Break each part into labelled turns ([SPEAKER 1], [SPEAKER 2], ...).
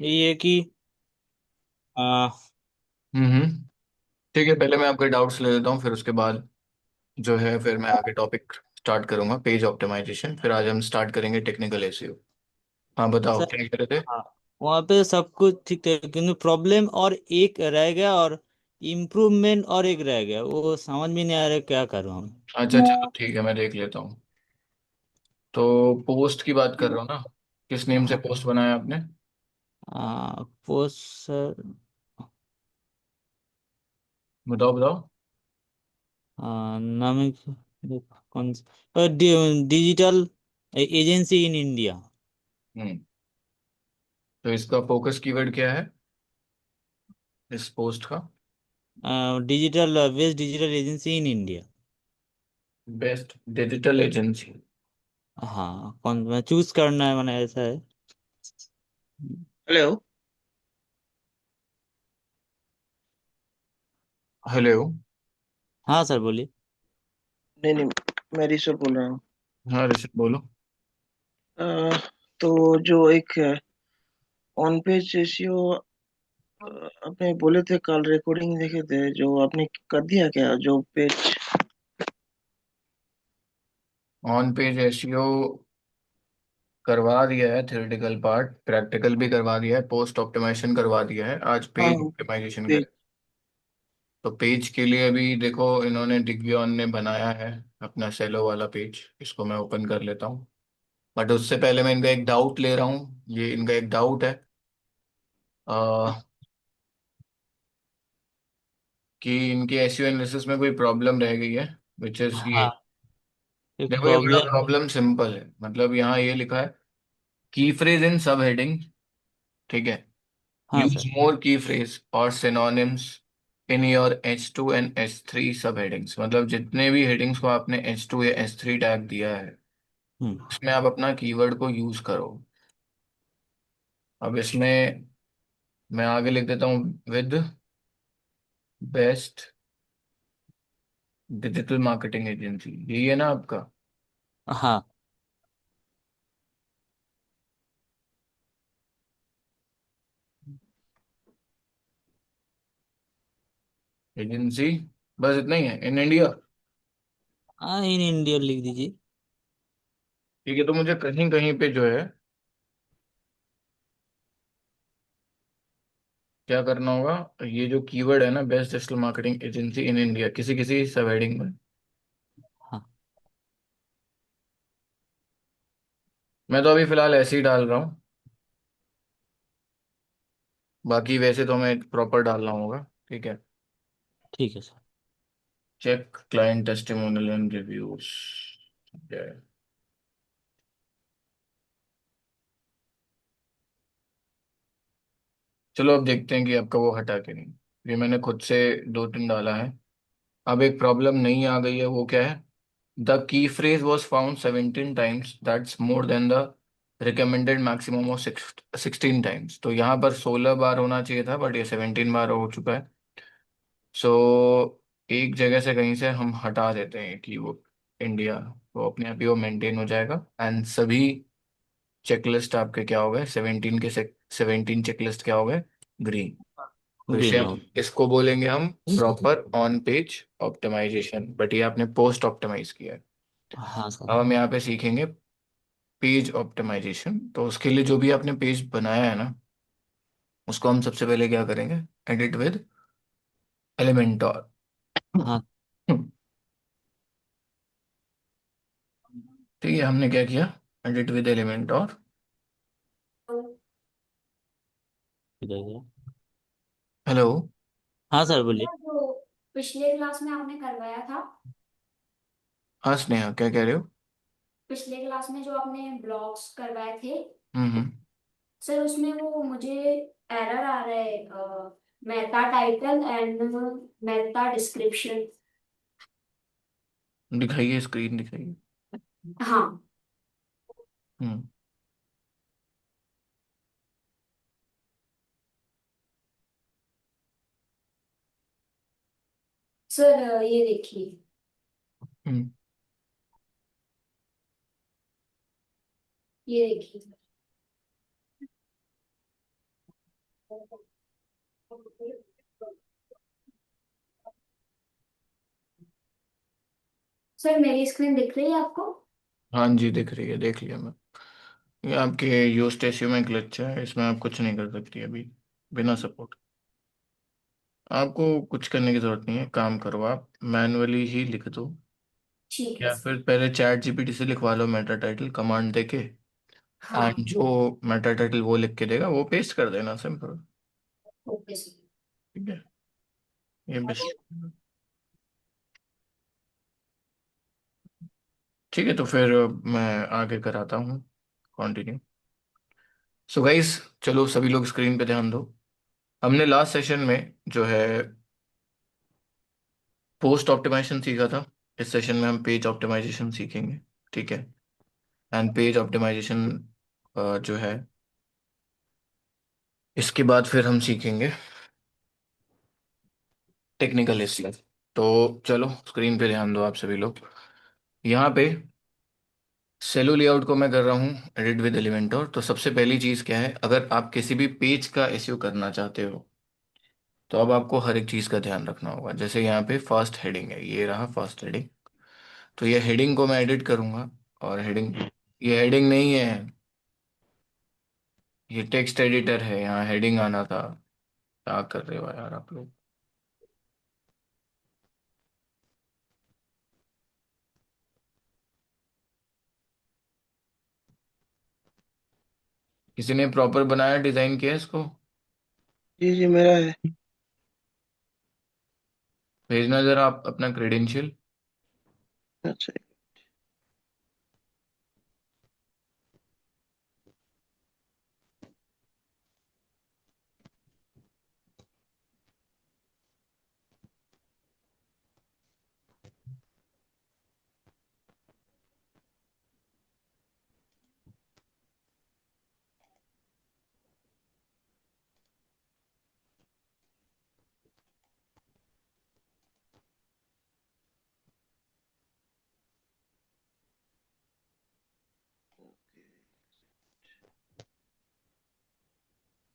[SPEAKER 1] यही है कि आ,
[SPEAKER 2] हम्म। ठीक है, पहले मैं आपके डाउट्स ले लेता हूँ, फिर उसके बाद जो है फिर मैं आगे टॉपिक स्टार्ट करूंगा, पेज ऑप्टिमाइजेशन। फिर आज हम स्टार्ट करेंगे टेक्निकल एसईओ। हाँ बताओ
[SPEAKER 1] सर,
[SPEAKER 2] क्या कह रहे थे।
[SPEAKER 1] हाँ, वहाँ पे सब कुछ ठीक था, किंतु प्रॉब्लम और एक रह गया, और इम्प्रूवमेंट और एक रह गया। वो समझ में नहीं आ रहा क्या करूँ हम।
[SPEAKER 2] अच्छा चलो ठीक है, मैं देख लेता हूँ। तो पोस्ट की बात कर रहा हूँ ना, किस नेम से
[SPEAKER 1] हाँ,
[SPEAKER 2] पोस्ट बनाया आपने।
[SPEAKER 1] Post sir.
[SPEAKER 2] बताओ बताओ।
[SPEAKER 1] नाम कौन सा, डिजिटल एजेंसी इन इंडिया।
[SPEAKER 2] हम्म। तो इसका फोकस कीवर्ड क्या है इस पोस्ट का।
[SPEAKER 1] Digital based digital agency in India.
[SPEAKER 2] Best digital agency.
[SPEAKER 1] हाँ, कौन चूज करना है, मैंने ऐसा है।
[SPEAKER 3] हेलो।
[SPEAKER 2] हेलो।
[SPEAKER 1] हाँ सर, बोलिए।
[SPEAKER 3] नहीं नहीं, मैं ऋषभ बोल रहा हूँ।
[SPEAKER 2] हाँ ऋषभ बोलो।
[SPEAKER 3] अह, तो जो एक ऑन पेज रेशियो आपने बोले थे, कल रिकॉर्डिंग देखे थे, जो आपने कर दिया क्या, जो पेज।
[SPEAKER 2] ऑन पेज एसईओ करवा दिया है, थ्योरेटिकल पार्ट प्रैक्टिकल भी करवा दिया है, पोस्ट ऑप्टिमाइजेशन करवा दिया है, आज
[SPEAKER 3] हाँ,
[SPEAKER 2] पेज ऑप्टिमाइजेशन
[SPEAKER 3] पेज।
[SPEAKER 2] करें। तो पेज के लिए अभी देखो, इन्होंने डिग्वियन ने बनाया है अपना सेलो वाला पेज। इसको मैं ओपन कर लेता हूँ। बट उससे पहले मैं इनका एक डाउट ले रहा हूँ। ये इनका एक डाउट है कि इनके एसईओ एनालिसिस में कोई प्रॉब्लम रह गई है, विच इज ये।
[SPEAKER 1] हाँ, एक
[SPEAKER 2] देखो ये बड़ा
[SPEAKER 1] प्रॉब्लम।
[SPEAKER 2] प्रॉब्लम सिंपल है, मतलब यहाँ ये लिखा है की फ्रेज इन सब हेडिंग। ठीक है।
[SPEAKER 1] हाँ
[SPEAKER 2] यूज
[SPEAKER 1] सर।
[SPEAKER 2] मोर की फ्रेज और synonyms in your H2 and H3 सब हेडिंग्स। मतलब जितने भी हेडिंग्स को आपने H2 या H3 टैग दिया है,
[SPEAKER 1] हम्म।
[SPEAKER 2] उसमें आप अपना कीवर्ड को यूज करो। अब इसमें मैं आगे लिख देता हूँ, with best digital marketing agency. यही है ना आपका
[SPEAKER 1] हाँ।
[SPEAKER 2] एजेंसी, बस इतना ही है, इन इंडिया।
[SPEAKER 1] हाँ, इन इंडिया लिख दीजिए।
[SPEAKER 2] ठीक है, तो मुझे कहीं कहीं पे जो है क्या करना होगा, ये जो कीवर्ड है ना, best digital marketing agency in India, किसी किसी सब हेडिंग में।
[SPEAKER 1] हाँ।
[SPEAKER 2] मैं तो अभी फिलहाल ऐसे ही डाल रहा हूँ, बाकी वैसे तो हमें प्रॉपर डालना होगा। ठीक है।
[SPEAKER 1] ठीक है sir.
[SPEAKER 2] Check client testimonial and reviews. चलो अब देखते हैं कि आपका वो हटा के नहीं। ये मैंने खुद से दो तीन डाला है। अब एक प्रॉब्लम नहीं आ गई है, वो क्या है। The key phrase was found 17 times, that's more than the recommended maximum of 16 times. तो यहाँ पर 16 बार होना चाहिए था, बट ये 17 बार हो चुका है। सो एक जगह से कहीं से हम हटा देते हैं कि वो इंडिया, वो अपने आप ही वो मेंटेन हो जाएगा। एंड सभी चेकलिस्ट आपके क्या हो गए, 17 के 17 चेकलिस्ट क्या हो गए, ग्रीन। तो इसे
[SPEAKER 1] ग्रीन
[SPEAKER 2] हम
[SPEAKER 1] हो।
[SPEAKER 2] इसको बोलेंगे हम proper on page optimization, but ये आपने पोस्ट ऑप्टिमाइज किया है।
[SPEAKER 1] हाँ सर।
[SPEAKER 2] अब हम यहाँ पे सीखेंगे पेज ऑप्टिमाइजेशन। तो उसके लिए जो भी आपने पेज बनाया है ना, उसको हम सबसे पहले क्या करेंगे, एडिट विद एलिमेंटोर।
[SPEAKER 1] हाँ।
[SPEAKER 2] ठीक है, हमने क्या किया, एडिट विद एलिमेंटोर।
[SPEAKER 1] इधर से।
[SPEAKER 2] हेलो।
[SPEAKER 1] हाँ सर, बोलिए।
[SPEAKER 4] जो पिछले क्लास में आपने करवाया था,
[SPEAKER 2] हाँ स्नेहा, क्या कह रहे हो।
[SPEAKER 4] पिछले क्लास में जो आपने ब्लॉग्स करवाए थे
[SPEAKER 2] हम्म।
[SPEAKER 4] सर, उसमें वो मुझे एरर आ रहा है, Meta title and Meta description.
[SPEAKER 2] दिखाइए, स्क्रीन दिखाइए।
[SPEAKER 4] हाँ
[SPEAKER 2] हम्म।
[SPEAKER 4] सर, ये देखिए,
[SPEAKER 2] हम्म।
[SPEAKER 4] ये देखिए। सर मेरी स्क्रीन दिख रही है आपको?
[SPEAKER 2] हाँ जी, दिख रही है, देख लिया मैं। ये आपके यूस्टेशियो में ग्लिच है, इसमें आप कुछ नहीं कर सकती अभी, बिना सपोर्ट। आपको कुछ करने की जरूरत नहीं है, काम करो, आप मैनुअली ही लिख दो,
[SPEAKER 4] ठीक है
[SPEAKER 2] या
[SPEAKER 4] सर।
[SPEAKER 2] फिर पहले चैट जीपीटी से लिखवा लो मेटा टाइटल कमांड देके। एंड
[SPEAKER 4] हाँ।
[SPEAKER 2] जो मेटा टाइटल वो लिख के देगा वो पेस्ट कर देना, सिंपल।
[SPEAKER 4] Okay sir.
[SPEAKER 2] ठीक है, ये बेस्ट। ठीक है, तो फिर मैं आगे कराता हूँ, कंटिन्यू। सो गाइस, चलो सभी लोग स्क्रीन पे ध्यान दो। हमने लास्ट सेशन में जो है पोस्ट ऑप्टिमाइजेशन सीखा था। इस सेशन में हम पेज ऑप्टिमाइजेशन सीखेंगे। ठीक है, एंड पेज ऑप्टिमाइजेशन जो है, इसके बाद फिर हम सीखेंगे टेक्निकल हिस्ट्री। तो चलो स्क्रीन पे ध्यान दो आप सभी लोग। यहाँ पे सेलो लेआउट को मैं कर रहा हूँ एडिट विद एलिमेंटर। तो सबसे पहली चीज़ क्या है, अगर आप किसी भी पेज का एसईओ करना चाहते हो तो अब आपको हर एक चीज़ का ध्यान रखना होगा। जैसे यहाँ पे फर्स्ट हेडिंग है, ये रहा फर्स्ट हेडिंग। तो ये हेडिंग को मैं एडिट करूँगा, और हेडिंग, ये हेडिंग नहीं है, ये टेक्स्ट एडिटर है, यहाँ हेडिंग आना था। क्या कर रहे हो यार आप लोग। किसी ने प्रॉपर बनाया, डिजाइन किया इसको?
[SPEAKER 3] जी जी, मेरा है।
[SPEAKER 2] भेजना जरा आप अपना क्रेडेंशियल।
[SPEAKER 3] अच्छा।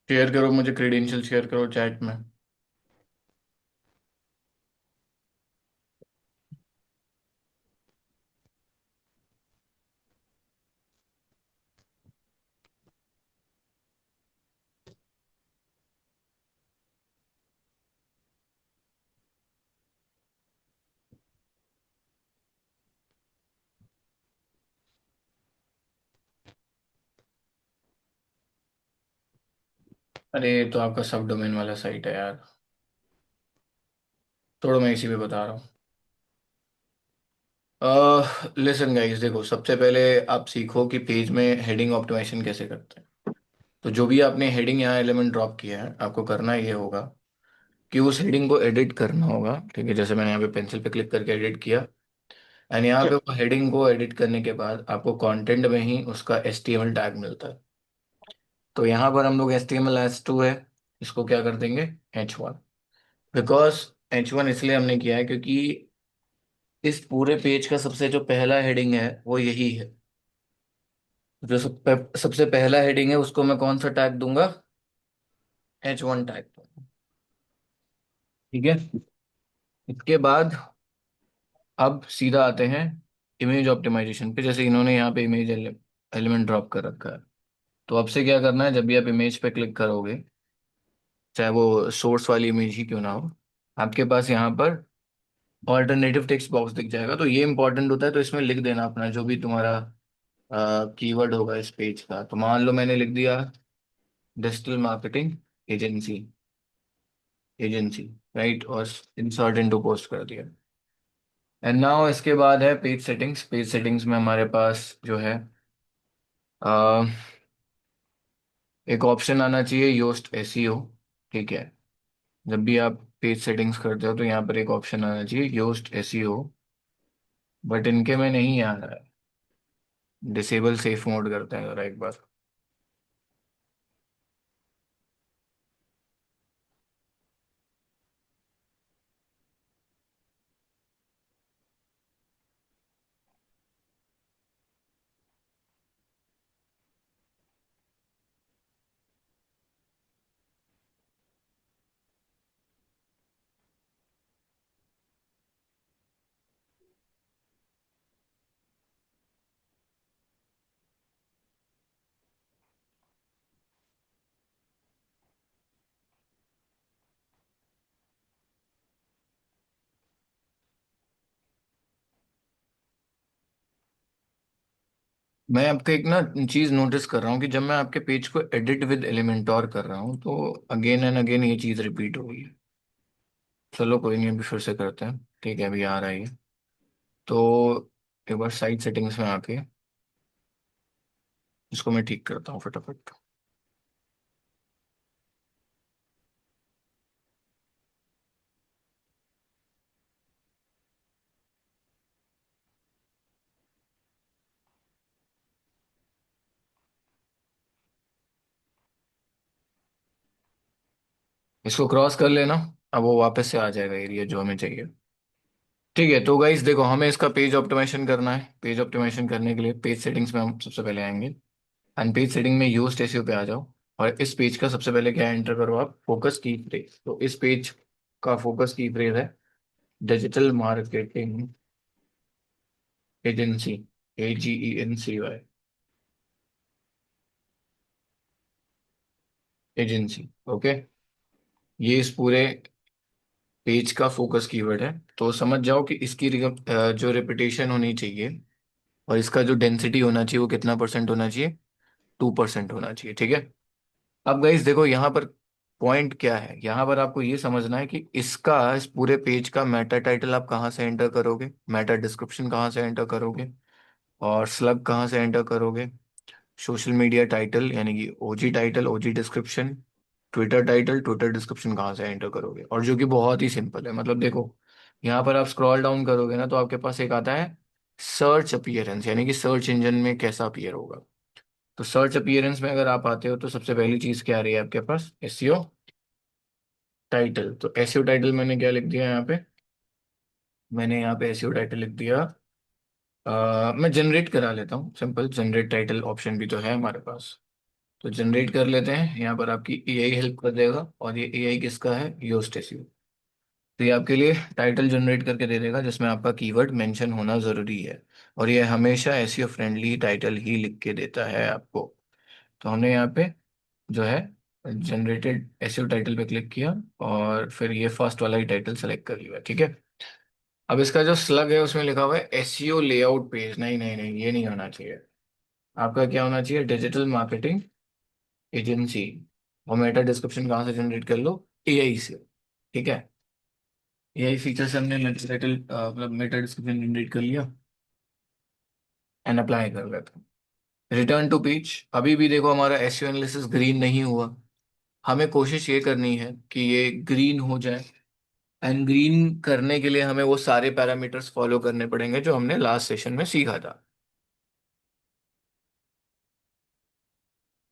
[SPEAKER 2] शेयर करो मुझे, क्रेडेंशियल शेयर करो चैट में। अरे ये तो आपका सब डोमेन वाला साइट है यार, थोड़ा मैं इसी पे बता रहा हूँ। लिसन गाइस, देखो सबसे पहले आप सीखो कि पेज में हेडिंग ऑप्टिमाइजेशन कैसे करते हैं। तो जो भी आपने हेडिंग यहाँ एलिमेंट ड्रॉप किया है, आपको करना ये होगा कि उस हेडिंग को एडिट करना होगा। ठीक है, जैसे मैंने यहाँ पे पेंसिल पे क्लिक करके एडिट किया, एंड यहाँ
[SPEAKER 3] अच्छा।
[SPEAKER 2] पे वो हेडिंग को एडिट करने के बाद आपको कंटेंट में ही उसका HTML टैग मिलता है। तो यहाँ पर हम लोग HTML_H2 है, इसको क्या कर देंगे, H1। बिकॉज H1 इसलिए हमने किया है क्योंकि इस पूरे पेज का सबसे जो पहला हेडिंग है वो यही है। जो सबसे पहला हेडिंग है उसको मैं कौन सा टैग दूंगा, H1 टैग। ठीक है, इसके बाद अब सीधा आते हैं इमेज ऑप्टिमाइजेशन पे। जैसे इन्होंने यहाँ पे इमेज एलिमेंट ड्रॉप कर रखा है, तो अब से क्या करना है, जब भी आप इमेज पे क्लिक करोगे, चाहे वो सोर्स वाली इमेज ही क्यों ना हो, आपके पास यहाँ पर ऑल्टरनेटिव टेक्स्ट बॉक्स दिख जाएगा। तो ये इंपॉर्टेंट होता है, तो इसमें लिख देना अपना जो भी तुम्हारा कीवर्ड होगा इस पेज का। तो मान लो मैंने लिख दिया digital marketing agency, agency, right, और इंसर्ट इनटू पोस्ट कर दिया। एंड नाउ इसके बाद है पेज सेटिंग्स। पेज सेटिंग्स में हमारे पास जो है अ, एक ऑप्शन आना चाहिए योस्ट एसईओ। ठीक है, जब भी आप पेज सेटिंग्स करते हो तो यहाँ पर एक ऑप्शन आना चाहिए योस्ट एसईओ, बट इनके में नहीं आ रहा है। डिसेबल सेफ मोड करते हैं जरा एक बार। मैं आपका एक ना चीज नोटिस कर रहा हूँ कि जब मैं आपके पेज को एडिट विद एलिमेंटोर कर रहा हूँ तो अगेन एंड अगेन ये चीज रिपीट हो गई है। चलो कोई नहीं, अभी फिर से करते हैं। ठीक है, अभी आ रहा है ये। तो एक बार साइड सेटिंग्स में आके इसको मैं ठीक करता हूँ फटाफट। इसको क्रॉस कर लेना। अब वो वापस से आ जाएगा एरिया जो हमें चाहिए। ठीक है, तो गाइस देखो, हमें इसका पेज ऑप्टिमाइजेशन करना है। पेज ऑप्टिमाइजेशन करने के लिए पेज सेटिंग्स में हम सबसे पहले आएंगे। एंड पेज सेटिंग में यूज टेसियो पे आ जाओ। और इस पेज का सबसे पहले क्या एंटर करो आप, फोकस की फ्रेज। तो इस पेज का फोकस की फ्रेज है digital marketing agency, AGENCY, agency. Okay, ये इस पूरे पेज का फोकस कीवर्ड है। तो समझ जाओ कि इसकी जो रेपुटेशन होनी चाहिए और इसका जो डेंसिटी होना चाहिए वो कितना परसेंट होना चाहिए, 2% होना चाहिए। ठीक है। अब गाइस देखो यहाँ पर पॉइंट क्या है। यहाँ पर आपको ये समझना है कि इसका, इस पूरे पेज का मेटा टाइटल आप कहाँ से एंटर करोगे, मेटा डिस्क्रिप्शन कहाँ से एंटर करोगे, और स्लग कहाँ से एंटर करोगे, सोशल मीडिया टाइटल यानी कि OG title, OG description, Twitter title, Twitter description कहाँ से एंटर करोगे। और जो कि बहुत ही सिंपल है। मतलब देखो, यहाँ पर आप स्क्रॉल डाउन करोगे ना तो आपके पास एक आता है सर्च अपीयरेंस, यानी कि सर्च इंजन में कैसा अपीयर होगा। तो सर्च अपीयरेंस में अगर आप आते हो तो सबसे पहली चीज क्या आ रही है आपके पास, एसईओ टाइटल। तो एसईओ टाइटल मैंने क्या लिख दिया यहाँ पे, मैंने यहाँ पे एसईओ टाइटल लिख दिया। मैं जनरेट करा लेता हूँ, सिंपल जनरेट टाइटल ऑप्शन भी तो है हमारे पास। तो जनरेट कर लेते हैं। यहाँ पर आपकी एआई हेल्प कर देगा, और ये एआई किसका है, योस्ट एसईओ। तो ये आपके लिए टाइटल जनरेट करके दे देगा जिसमें आपका कीवर्ड मेंशन होना जरूरी है। और ये हमेशा एसईओ फ्रेंडली टाइटल ही लिख के देता है आपको। तो हमने यहाँ पे जो है जनरेटेड एसईओ टाइटल पे क्लिक किया, और फिर ये फर्स्ट वाला ही टाइटल सेलेक्ट कर लिया। ठीक है। अब इसका जो स्लग है उसमें लिखा हुआ है एसईओ लेआउट पेज। नहीं नहीं नहीं, ये नहीं होना चाहिए। आपका क्या होना चाहिए, डिजिटल मार्केटिंग एजेंसी। और मेटा डिस्क्रिप्शन कहाँ से जनरेट कर लो, एआई से। ठीक है। एआई फीचर से हमने मेटा टाइटल मतलब मेटा डिस्क्रिप्शन जनरेट कर लिया। एंड अप्लाई कर लेते हैं। Return to page. अभी भी देखो हमारा एसईओ एनालिसिस ग्रीन नहीं हुआ। हमें कोशिश ये करनी है कि ये ग्रीन हो जाए। एंड ग्रीन करने के लिए हमें वो सारे पैरामीटर्स फॉलो करने पड़ेंगे जो हमने लास्ट सेशन में सीखा था।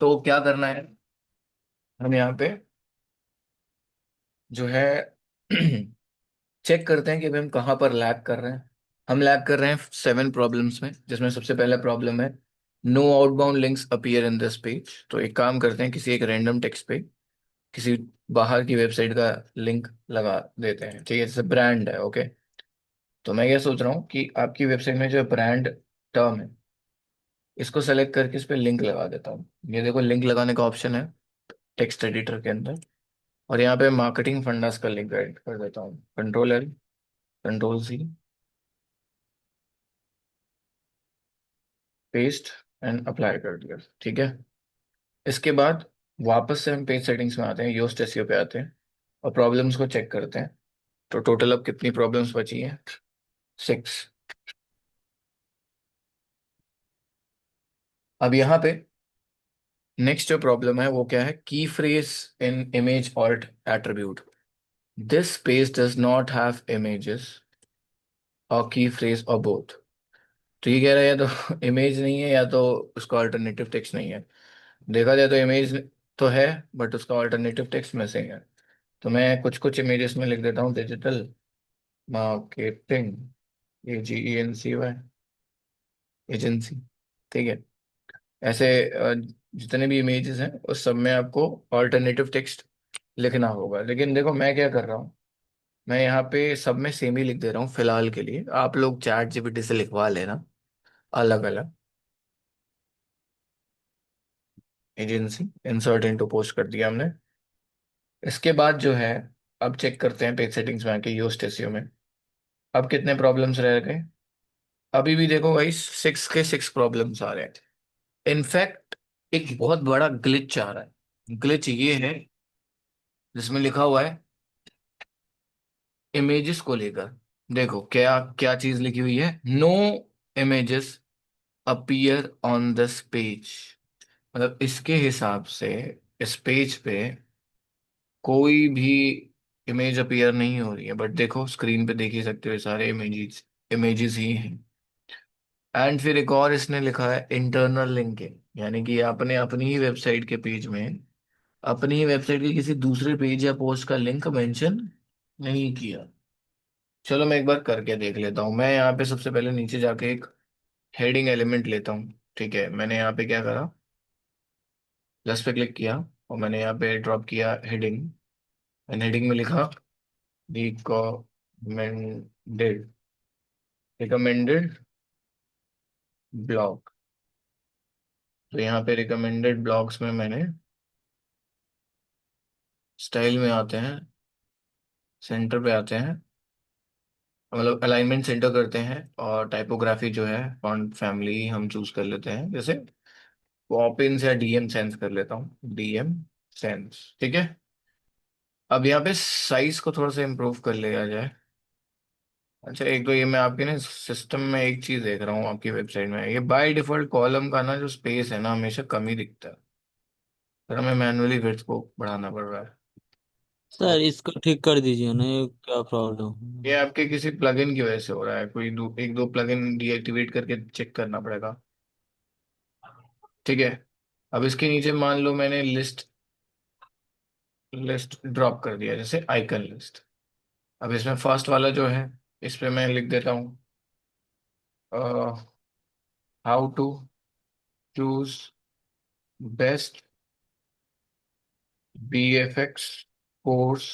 [SPEAKER 2] तो क्या करना है, हम यहाँ पे जो है चेक करते हैं कि अभी हम कहाँ पर लैग कर रहे हैं। हम लैग कर रहे हैं 7 प्रॉब्लम्स में, जिसमें सबसे पहला प्रॉब्लम है no outbound links appear in this page. तो एक काम करते हैं, किसी एक रैंडम टेक्स्ट पे किसी बाहर की वेबसाइट का लिंक लगा देते हैं। ठीक है, जैसे ब्रांड है। ओके, तो मैं ये सोच रहा हूँ कि आपकी वेबसाइट में जो ब्रांड टर्म है इसको सेलेक्ट करके इस पर लिंक लगा देता हूँ। ये देखो लिंक लगाने का ऑप्शन है टेक्स्ट एडिटर के अंदर। और यहाँ पे मार्केटिंग फंडास का लिंक ऐड कर देता हूँ, control L, control C, paste and apply कर दिया। ठीक है। इसके बाद वापस से हम पेज सेटिंग्स में आते हैं, योस्ट एसईओ पे आते हैं, और प्रॉब्लम्स को चेक करते हैं। तो टोटल अब कितनी प्रॉब्लम्स बची हैं, 6। अब यहाँ पे नेक्स्ट जो प्रॉब्लम है वो क्या है, की phrase in image alt attribute. This page does not have images और की फ्रेज और बोथ। तो ये कह रहा है या तो इमेज नहीं है या तो उसका अल्टरनेटिव टेक्स्ट नहीं है। देखा जाए तो इमेज तो है, बट उसका अल्टरनेटिव टेक्स्ट मिसिंग है। तो मैं कुछ कुछ इमेजेस में लिख देता हूँ डिजिटल मार्केटिंग, AGENCY एजेंसी। ठीक है। ऐसे जितने भी इमेजेस हैं उस सब में आपको ऑल्टरनेटिव टेक्स्ट लिखना होगा। लेकिन देखो मैं क्या कर रहा हूँ, मैं यहाँ पे सब में सेम ही लिख दे रहा हूँ फिलहाल के लिए। आप लोग चैट जीपीटी से लिखवा लेना अलग अलग। एजेंसी इंसर्ट इनटू पोस्ट कर दिया हमने। इसके बाद जो है, अब चेक करते हैं पेज सेटिंग्स में आके यूज टेसियो में अब कितने प्रॉब्लम्स रह गए। अभी भी देखो भाई 6 के 6 प्रॉब्लम्स आ रहे हैं। इनफैक्ट एक बहुत बड़ा ग्लिच आ रहा है। ग्लिच ये है जिसमें लिखा हुआ है इमेजेस को लेकर। देखो क्या क्या चीज लिखी हुई है, no images appear on this page. मतलब इसके हिसाब से इस पेज पे कोई भी इमेज अपीयर नहीं हो रही है, बट देखो स्क्रीन पे देख ही सकते हो ये सारे इमेजेस इमेजेस ही हैं। एंड फिर एक और इसने लिखा है इंटरनल लिंकिंग, यानी कि आपने अपनी ही वेबसाइट के पेज में अपनी ही वेबसाइट के किसी दूसरे पेज या पोस्ट का लिंक मेंशन नहीं किया। चलो मैं एक बार करके देख लेता हूँ। मैं यहाँ पे सबसे पहले नीचे जाके एक हेडिंग एलिमेंट लेता हूँ। ठीक है, मैंने यहाँ पे क्या करा, प्लस पे क्लिक किया और मैंने यहाँ पे ड्रॉप किया हेडिंग। मैंने हेडिंग में लिखा रिकमेंडेड रिकमेंडेड ब्लॉग। तो यहाँ पे रिकमेंडेड ब्लॉग्स में मैंने स्टाइल में आते हैं, सेंटर पे आते हैं, मतलब अलाइनमेंट सेंटर करते हैं, और टाइपोग्राफी जो है फॉन्ट फैमिली हम चूज कर लेते हैं, जैसे पॉपिंस या डीएम सेंस कर लेता हूँ, डीएम सेंस। ठीक है, अब यहाँ पे साइज को थोड़ा सा इम्प्रूव कर लिया जाए। अच्छा एक तो ये मैं आपके ना सिस्टम में एक चीज देख रहा हूँ आपकी वेबसाइट में, ये बाय डिफॉल्ट कॉलम का ना जो स्पेस है ना हमेशा कम ही दिखता है, फिर हमें मैनुअली विड्थ को बढ़ाना पड़ रहा है।
[SPEAKER 1] सर
[SPEAKER 2] तो
[SPEAKER 1] इसको ठीक कर दीजिए ना, ये क्या प्रॉब्लम।
[SPEAKER 2] ये आपके किसी प्लगइन की वजह से हो रहा है, कोई एक दो प्लगइन डीएक्टिवेट करके चेक करना पड़ेगा। ठीक है, अब इसके नीचे मान लो मैंने लिस्ट लिस्ट ड्रॉप कर दिया, जैसे आइकन लिस्ट। अब इसमें फर्स्ट वाला जो है, इस पे मैं लिख देता हूँ how to choose best BFX course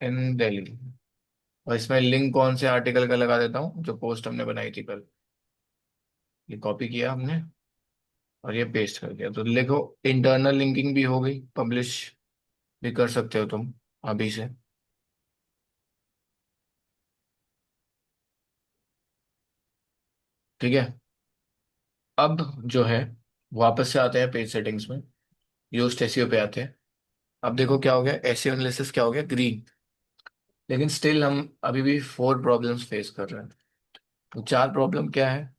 [SPEAKER 2] in Delhi. और इसमें लिंक कौन से आर्टिकल का लगा देता हूँ, जो पोस्ट हमने बनाई थी कल। ये कॉपी किया हमने और ये पेस्ट कर दिया, तो देखो इंटरनल लिंकिंग भी हो गई, पब्लिश भी कर सकते हो तुम अभी से। ठीक है, अब जो है वापस से आते हैं पेज सेटिंग्स में, यूज्ड एसईओ पे आते हैं। अब देखो क्या हो गया, एसईओ एनालिसिस क्या हो गया, ग्रीन। लेकिन स्टिल हम अभी भी 4 प्रॉब्लम्स फेस कर रहे हैं। तो 4 प्रॉब्लम क्या है,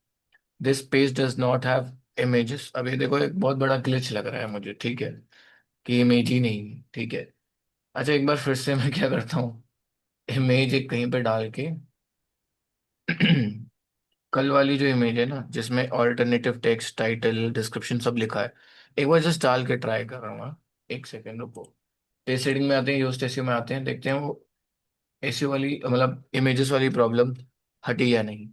[SPEAKER 2] this page does not have images. अब ये देखो एक बहुत बड़ा ग्लिच लग रहा है मुझे, ठीक है, कि इमेज ही नहीं है। ठीक है, अच्छा एक बार फिर से मैं क्या करता हूँ, इमेज एक कहीं पे डाल के कल वाली जो इमेज है ना जिसमें ऑल्टरनेटिव टेक्स्ट टाइटल डिस्क्रिप्शन सब लिखा है, एक बार जस्ट डाल के ट्राई कर रहा हूँ। हाँ? एक सेकेंड रुको, पेज सेटिंग में आते हैं, यूज एसईओ में आते हैं, देखते हैं वो एसईओ वाली मतलब इमेजेस वाली प्रॉब्लम हटी या नहीं।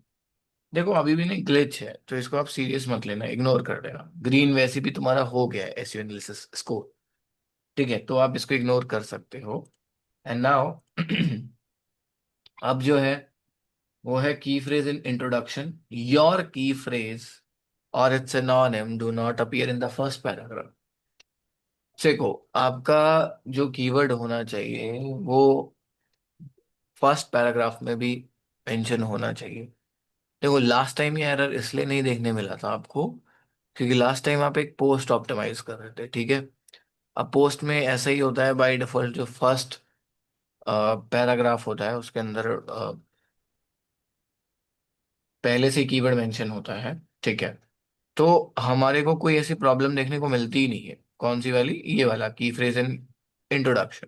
[SPEAKER 2] देखो अभी भी नहीं ग्लिच है, तो इसको आप सीरियस मत लेना, इग्नोर कर देना। ग्रीन वैसे भी तुम्हारा हो गया है एसईओ एनालिसिस स्कोर। ठीक है, तो आप इसको इग्नोर कर सकते हो। एंड नाउ अब जो है वो है की फ्रेज इन इंट्रोडक्शन, योर की फ्रेज और it's synonym do not appear in the first paragraph. देखो आपका जो कीवर्ड होना चाहिए वो फर्स्ट पैराग्राफ में भी मेंशन होना चाहिए। देखो लास्ट टाइम ये एरर इसलिए नहीं देखने मिला था आपको, क्योंकि लास्ट टाइम आप एक पोस्ट ऑप्टिमाइज कर रहे थे। ठीक है, अब पोस्ट में ऐसा ही होता है बाय डिफॉल्ट, जो फर्स्ट पैराग्राफ होता है उसके अंदर पहले से कीवर्ड मेंशन होता है। ठीक है, तो हमारे को कोई ऐसी प्रॉब्लम देखने को मिलती ही नहीं है। कौन सी वाली, ये वाला की फ्रेज इन इंट्रोडक्शन।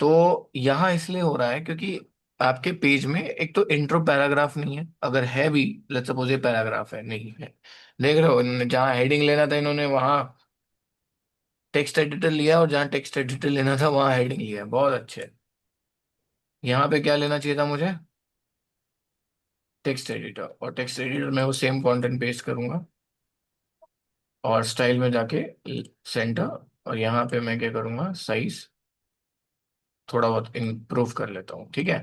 [SPEAKER 2] तो यहाँ इसलिए हो रहा है क्योंकि आपके पेज में एक तो इंट्रो पैराग्राफ नहीं है, अगर है भी लेट्स सपोज ये पैराग्राफ है नहीं है, देख रहे हो इन्होंने जहाँ हेडिंग लेना था इन्होंने वहां टेक्स्ट एडिटर लिया, और जहाँ टेक्स्ट एडिटर लेना था वहां हेडिंग लिया, बहुत अच्छे। यहाँ पे क्या लेना चाहिए था मुझे, टेक्स्ट एडिटर, और टेक्स्ट एडिटर में वो सेम कंटेंट पेस्ट करूंगा, और स्टाइल में जाके सेंटर, और यहाँ पे मैं क्या करूंगा, साइज थोड़ा बहुत इम्प्रूव कर लेता हूँ। ठीक है,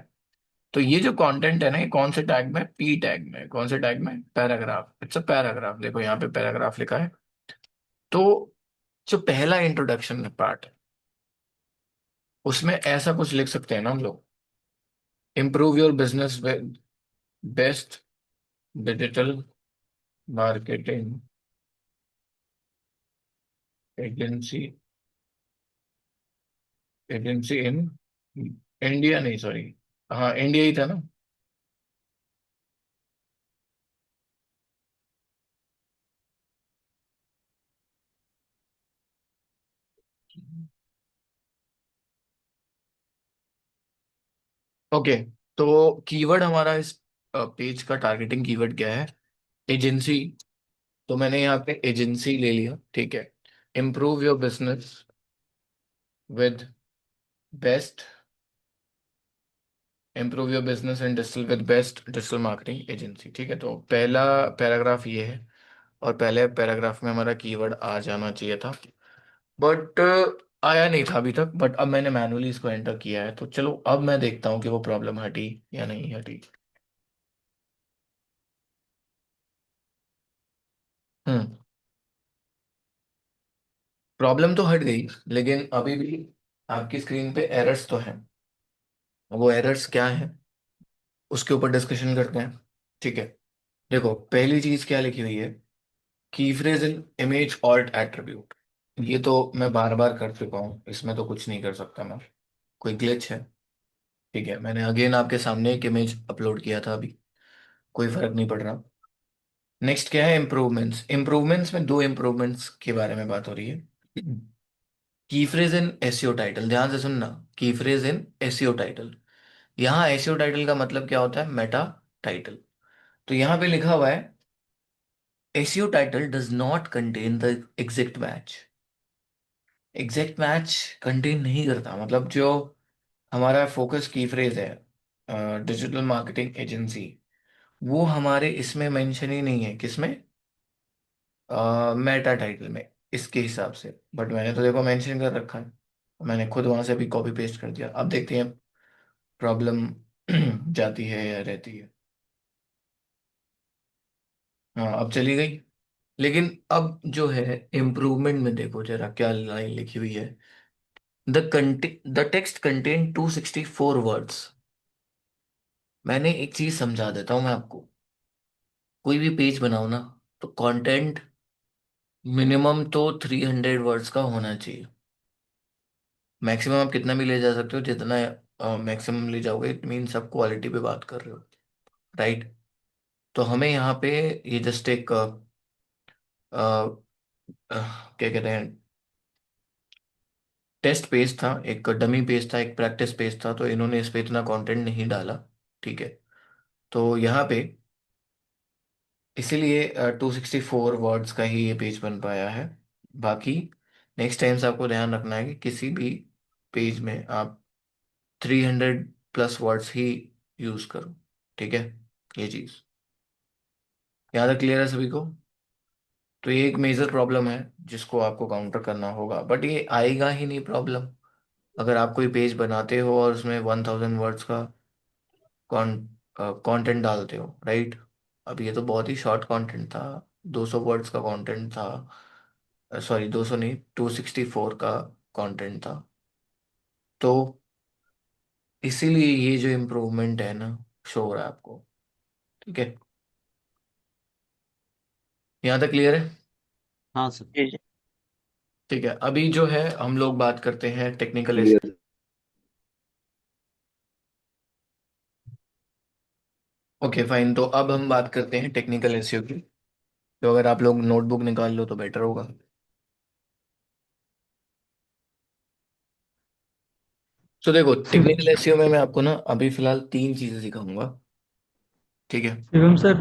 [SPEAKER 2] तो ये जो कंटेंट है ना, ये कौन से टैग में, पी टैग में, कौन से टैग में, पैराग्राफ, इट्स अ पैराग्राफ। देखो यहाँ पे पैराग्राफ लिखा है। तो जो पहला इंट्रोडक्शन पार्ट है उसमें ऐसा कुछ लिख सकते हैं ना हम लोग, improve your business with best digital marketing agency, agency in India, नहीं सॉरी, हाँ इंडिया ही था ना। ओके, तो कीवर्ड हमारा इस पेज का टारगेटिंग कीवर्ड क्या है? एजेंसी। तो मैंने यहाँ पे एजेंसी ले लिया, ठीक है। Improve your business with best, improve your business and digital with best digital marketing agency, ठीक है। तो पहला पैराग्राफ ये है, और पहले पैराग्राफ में हमारा कीवर्ड आ जाना चाहिए था, बट आया नहीं था अभी तक। बट अब मैंने मैनुअली इसको एंटर किया है, तो चलो अब मैं देखता हूँ कि वो प्रॉब्लम हटी या नहीं हटी। हम्म, प्रॉब्लम तो हट गई, लेकिन अभी भी आपकी स्क्रीन पे एरर्स तो हैं। वो एरर्स क्या है उसके ऊपर डिस्कशन करते हैं, ठीक है। देखो पहली चीज क्या लिखी हुई है, की phrase in image alt attribute. ये तो मैं बार बार कर चुका हूँ, इसमें तो कुछ नहीं कर सकता मैं, कोई ग्लिच है, ठीक है। मैंने अगेन आपके सामने एक इमेज अपलोड किया था अभी, कोई फर्क नहीं पड़ रहा। नेक्स्ट क्या है, इम्प्रूवमेंट्स। इम्प्रूवमेंट्स में दो इम्प्रूवमेंट्स के बारे में बात हो रही है। की फ्रेज इन एसईओ टाइटल, ध्यान से सुनना। की फ्रेज इन एसईओ टाइटल, यहाँ एसईओ टाइटल का मतलब क्या होता है, मेटा टाइटल। तो यहाँ पे लिखा हुआ है SEO title does not contain the exact match. Exact match contain नहीं करता, मतलब जो हमारा फोकस की फ्रेज है डिजिटल मार्केटिंग एजेंसी, वो हमारे इसमें मेंशन ही नहीं है, किसमें, मेटा टाइटल में, इसके हिसाब से। बट मैंने तो देखो मेंशन कर रखा है, मैंने खुद वहां से भी कॉपी पेस्ट कर दिया। अब देखते हैं प्रॉब्लम जाती है या रहती है। हाँ अब चली गई। लेकिन अब जो है इम्प्रूवमेंट में देखो जरा क्या लाइन लिखी हुई है, द टेक्स्ट कंटेन 264 वर्ड्स। मैंने एक चीज समझा देता हूं मैं आपको, कोई भी पेज बनाओ ना, तो कंटेंट मिनिमम तो 300 वर्ड्स का होना चाहिए। मैक्सिमम आप कितना भी ले जा सकते हो, जितना मैक्सिमम ले जाओगे इट मीन सब क्वालिटी पे बात कर रहे हो, राइट। तो हमें यहाँ पे ये जस्ट एक क्या कहते हैं, टेस्ट पेज था, एक डमी पेज था, एक प्रैक्टिस पेज था, तो इन्होंने इस पे इतना कंटेंट नहीं डाला, ठीक है। तो यहाँ पे इसीलिए 264 वर्ड्स का ही ये पेज बन पाया है। बाकी नेक्स्ट टाइम से आपको ध्यान रखना है कि किसी भी पेज में आप 300 प्लस वर्ड्स ही यूज करो, ठीक है। ये चीज यहाँ तक क्लियर है सभी को? तो ये एक मेजर प्रॉब्लम है जिसको आपको काउंटर करना होगा, बट ये आएगा ही नहीं प्रॉब्लम अगर आप कोई पेज बनाते हो और उसमें 1000 वर्ड्स का कंटेंट डालते हो, राइट। अब ये तो बहुत ही शॉर्ट कंटेंट था, 200 वर्ड्स का कंटेंट था, सॉरी 200 नहीं, 264 का कंटेंट था। तो इसीलिए ये जो इम्प्रूवमेंट है ना, शो हो रहा है आपको, ठीक है। यहाँ तक क्लियर है?
[SPEAKER 1] हाँ सर।
[SPEAKER 3] जी जी।
[SPEAKER 2] ठीक है, अभी जो है हम लोग बात करते हैं टेक्निकल। ओके फाइन, तो अब हम बात करते हैं टेक्निकल एसईओ की। तो अगर आप लोग नोटबुक निकाल लो तो बेटर होगा। तो देखो टेक्निकल एसईओ में मैं आपको ना अभी फिलहाल तीन चीजें सिखाऊंगा, ठीक है।
[SPEAKER 5] शिवम सर,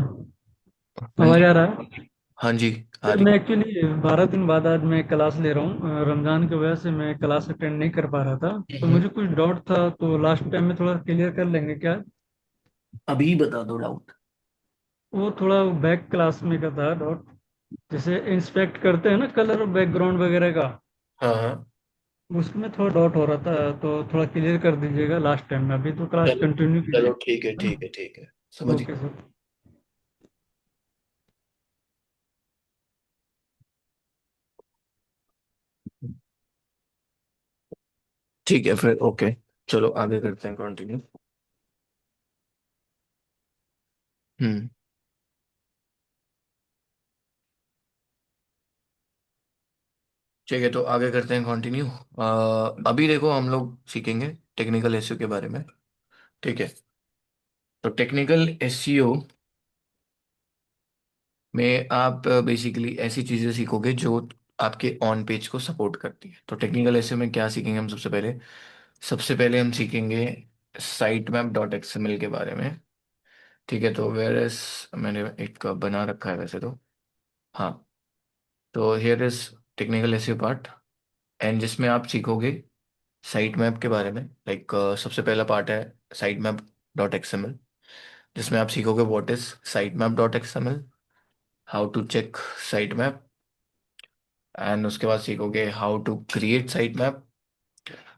[SPEAKER 2] हाँ
[SPEAKER 5] आवाज
[SPEAKER 2] जी,
[SPEAKER 5] आ रहा है?
[SPEAKER 2] हाँ जी, आ
[SPEAKER 5] सर
[SPEAKER 2] रही।
[SPEAKER 5] मैं एक्चुअली 12 दिन बाद आज मैं क्लास ले रहा हूँ। रमजान की वजह से मैं क्लास अटेंड नहीं कर पा रहा था, तो
[SPEAKER 2] हम्म,
[SPEAKER 5] मुझे कुछ डाउट था, तो लास्ट टाइम में थोड़ा क्लियर कर लेंगे क्या?
[SPEAKER 2] अभी बता दो डाउट।
[SPEAKER 5] वो थोड़ा बैक क्लास में का था डाउट। जैसे इंस्पेक्ट करते हैं ना कलर बैकग्राउंड वगैरह का,
[SPEAKER 2] हाँ हाँ,
[SPEAKER 5] उसमें थोड़ा डाउट हो रहा था, तो थोड़ा क्लियर कर दीजिएगा लास्ट टाइम में। अभी तो क्लास
[SPEAKER 2] चलो,
[SPEAKER 5] कंटिन्यू कीजिए,
[SPEAKER 2] चलो ठीक है
[SPEAKER 5] है ना?
[SPEAKER 2] ठीक है ठीक है, समझ
[SPEAKER 5] ओके
[SPEAKER 2] गया।
[SPEAKER 5] सर।
[SPEAKER 2] ठीक है फिर, ओके, चलो आगे करते हैं कंटिन्यू। हम्म, ठीक है, तो आगे करते हैं कंटिन्यू। अभी देखो हम लोग सीखेंगे टेक्निकल एसईओ के बारे में। ठीक है, तो टेक्निकल एसईओ में आप बेसिकली ऐसी चीजें सीखोगे जो आपके ऑन पेज को सपोर्ट करती है। तो टेक्निकल एसईओ में क्या सीखेंगे हम? सबसे पहले हम सीखेंगे साइट मैप डॉट एक्सएमएल के बारे में। ठीक है, तो वेयर इज, मैंने एक बना रखा है वैसे तो। हाँ, तो here is technical SEO part, and जिसमें आप सीखोगे साइट मैप के बारे में। लाइक सबसे पहला पार्ट है साइट मैप डॉट एक्सएमएल, जिसमें आप सीखोगे what is site map dot XML, how to check site map, and उसके बाद सीखोगे how to create site map,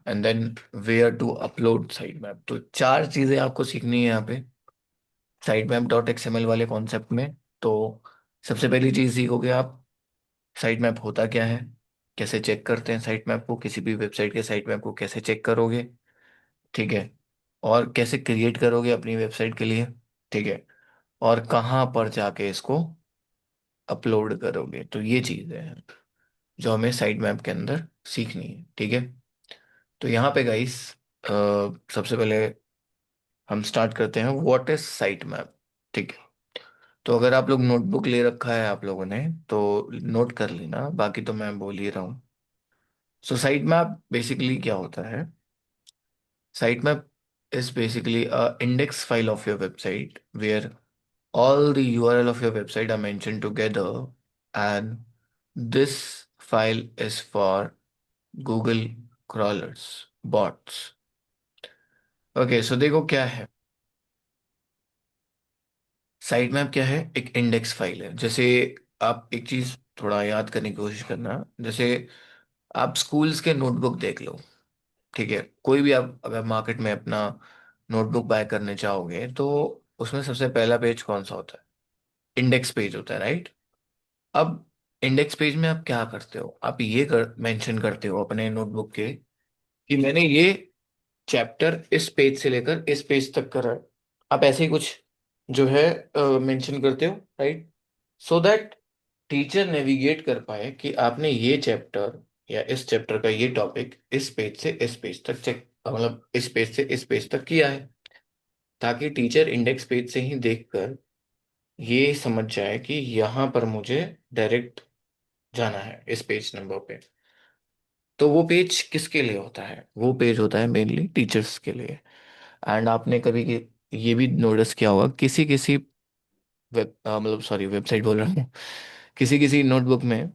[SPEAKER 2] and then where to upload site map. तो चार चीजें आपको सीखनी है यहाँ पे साइट मैप डॉट एक्सएमएल वाले कॉन्सेप्ट में। तो सबसे पहली चीज सीखोगे आप साइट मैप होता क्या है, कैसे चेक करते हैं साइट मैप को, किसी भी वेबसाइट के साइट मैप को कैसे चेक करोगे। ठीक है, और कैसे क्रिएट करोगे अपनी वेबसाइट के लिए। ठीक है, और कहाँ पर जाके इसको अपलोड करोगे। तो ये चीज़ है जो हमें साइट मैप के अंदर सीखनी है। ठीक है, तो यहाँ पे गाइस सबसे पहले हम स्टार्ट करते हैं व्हाट इज साइट मैप। ठीक है, तो अगर आप लोग नोटबुक ले रखा है आप लोगों ने तो नोट कर लेना, बाकी तो मैं बोल ही रहा हूँ। सो साइट मैप बेसिकली क्या होता है? Sitemap is basically a index file of your website where all the URL of your website are mentioned together, and this file is for Google crawlers, bots. Okay, so देखो क्या है site map. क्या है? एक index file है। जैसे आप एक चीज थोड़ा याद करने की कोशिश करना, जैसे आप स्कूल्स के नोटबुक देख लो। ठीक है, कोई भी आप अगर मार्केट में अपना नोटबुक बाय करने चाहोगे तो उसमें सबसे पहला पेज कौन सा होता है? इंडेक्स पेज होता है, राइट? अब इंडेक्स पेज में आप क्या करते हो? आप ये मेंशन करते हो अपने नोटबुक के कि मैंने ये चैप्टर इस पेज से लेकर इस पेज तक करा है। आप ऐसे ही कुछ जो है मेंशन करते हो, right? So that teacher navigate कर पाए कि आपने ये चैप्टर या इस चैप्टर का ये टॉपिक इस पेज से इस पेज तक चेक, मतलब इस पेज से इस पेज तक किया है, ताकि टीचर इंडेक्स पेज से ही देखकर ये समझ जाए कि यहाँ पर मुझे डायरेक्ट जाना है इस पेज नंबर पे। तो वो पेज किसके लिए होता है? वो पेज होता है मेनली टीचर्स के लिए। एंड आपने कभी ये भी नोटिस किया होगा किसी किसी मतलब सॉरी वेबसाइट बोल रहा हूँ, किसी किसी नोटबुक में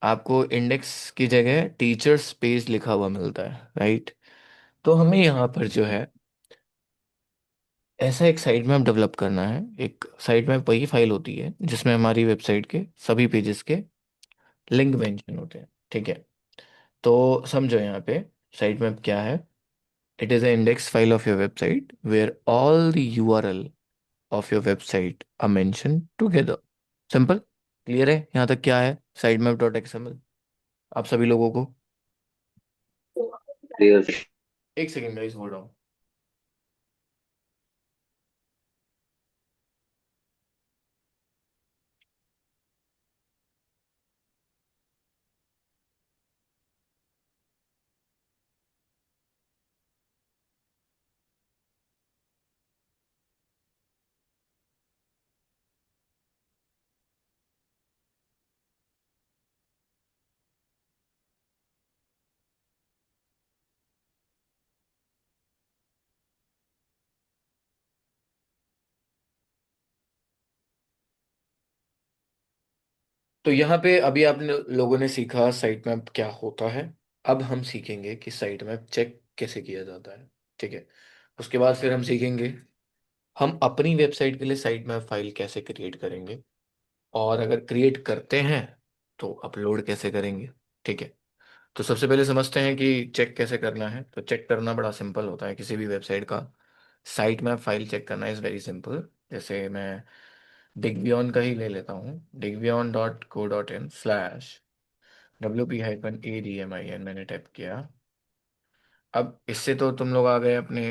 [SPEAKER 2] आपको इंडेक्स की जगह टीचर्स पेज लिखा हुआ मिलता है, राइट? तो हमें यहाँ पर जो है ऐसा एक साइट मैप डेवलप करना है। एक साइट मैप वही फाइल होती है जिसमें हमारी वेबसाइट के सभी पेजेस के लिंक मेंशन होते हैं। ठीक है, तो समझो यहाँ पे साइट मैप क्या है। It is a index file of your website where all the URL of your website are mention together. Simple, clear है यहाँ तक? क्या है साइट मैप डॉट एक्सएमएल आप सभी लोगों को?
[SPEAKER 6] क्लियर।
[SPEAKER 2] एक सेकेंड गाइस, होल्ड ऑन। तो यहाँ पे अभी आपने लोगों ने सीखा साइट मैप क्या होता है। अब हम सीखेंगे कि साइट मैप चेक कैसे किया जाता है। ठीक है, उसके बाद फिर हम सीखेंगे हम अपनी वेबसाइट के लिए साइट मैप फाइल कैसे क्रिएट करेंगे, और अगर क्रिएट करते हैं तो अपलोड कैसे करेंगे। ठीक है, तो सबसे पहले समझते हैं कि चेक कैसे करना है। तो चेक करना बड़ा सिंपल होता है किसी भी वेबसाइट का। साइट मैप फाइल चेक करना इज़ वेरी सिंपल। जैसे मैं डिगबियॉन का ही ले लेता हूँ, digbion.co.in/wp-admin मैंने टाइप किया। अब इससे तो तुम लोग आ गए अपने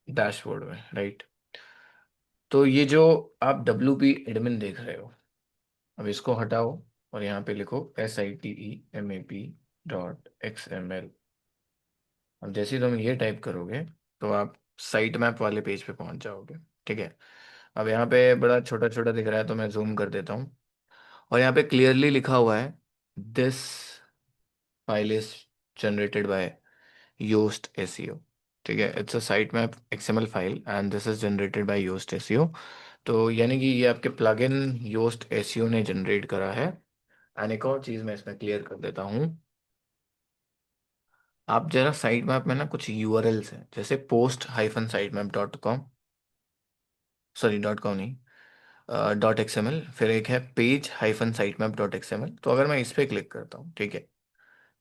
[SPEAKER 2] डैशबोर्ड में, राइट? तो ये जो आप डब्ल्यू पी एडमिन देख रहे हो, अब इसको हटाओ और यहाँ पे लिखो SITEMAP.XML। अब जैसे ही तुम ये टाइप करोगे तो आप साइट मैप वाले पेज पे पहुंच जाओगे। ठीक है। अब यहाँ पे बड़ा छोटा छोटा दिख रहा है तो मैं जूम कर देता हूँ। और यहाँ पे क्लियरली लिखा हुआ है, this file is generated by Yoast SEO. ठीक है, it's a site map XML file and this is generated by Yoast SEO. तो यानी कि ये आपके प्लगइन योस्ट एसईओ ने जनरेट करा है। एंड एक और चीज़ मैं इसमें क्लियर कर देता हूँ, आप जरा साइट मैप में ना कुछ यूआरएल्स हैं, जैसे post-sitemap.com, सॉरी .com नहीं, .xml, फिर एक है page-sitemap.xml। तो अगर मैं इस पे क्लिक करता हूँ, ठीक है,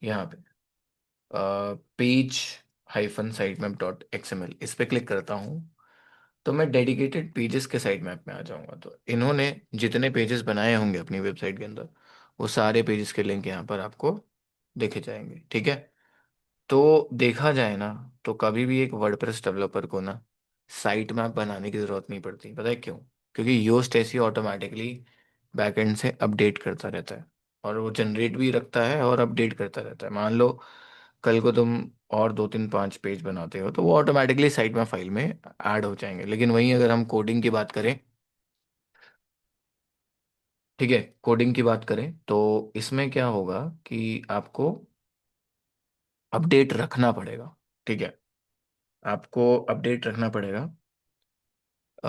[SPEAKER 2] यहाँ पे page-sitemap.xml इस पे क्लिक करता हूँ, तो मैं डेडिकेटेड पेजेस के साइट मैप में आ जाऊंगा। तो इन्होंने जितने पेजेस बनाए होंगे अपनी वेबसाइट के अंदर, वो सारे पेजेस के लिंक यहाँ पर आपको देखे जाएंगे। ठीक है। तो देखा जाए ना, तो कभी भी एक वर्डप्रेस डेवलपर को ना साइट मैप बनाने की जरूरत नहीं पड़ती। पता है क्यों? क्योंकि योस्ट ऐसी ऑटोमेटिकली बैकएंड से अपडेट करता रहता है, और वो जनरेट भी रखता है और अपडेट करता रहता है। मान लो कल को तुम और 2 3 5 पेज बनाते हो तो वो ऑटोमेटिकली साइट मैप फाइल में ऐड हो जाएंगे। लेकिन वहीं अगर हम कोडिंग की बात करें, ठीक है, कोडिंग की बात करें तो इसमें क्या होगा कि आपको अपडेट रखना पड़ेगा। ठीक है, आपको अपडेट रखना पड़ेगा। अ,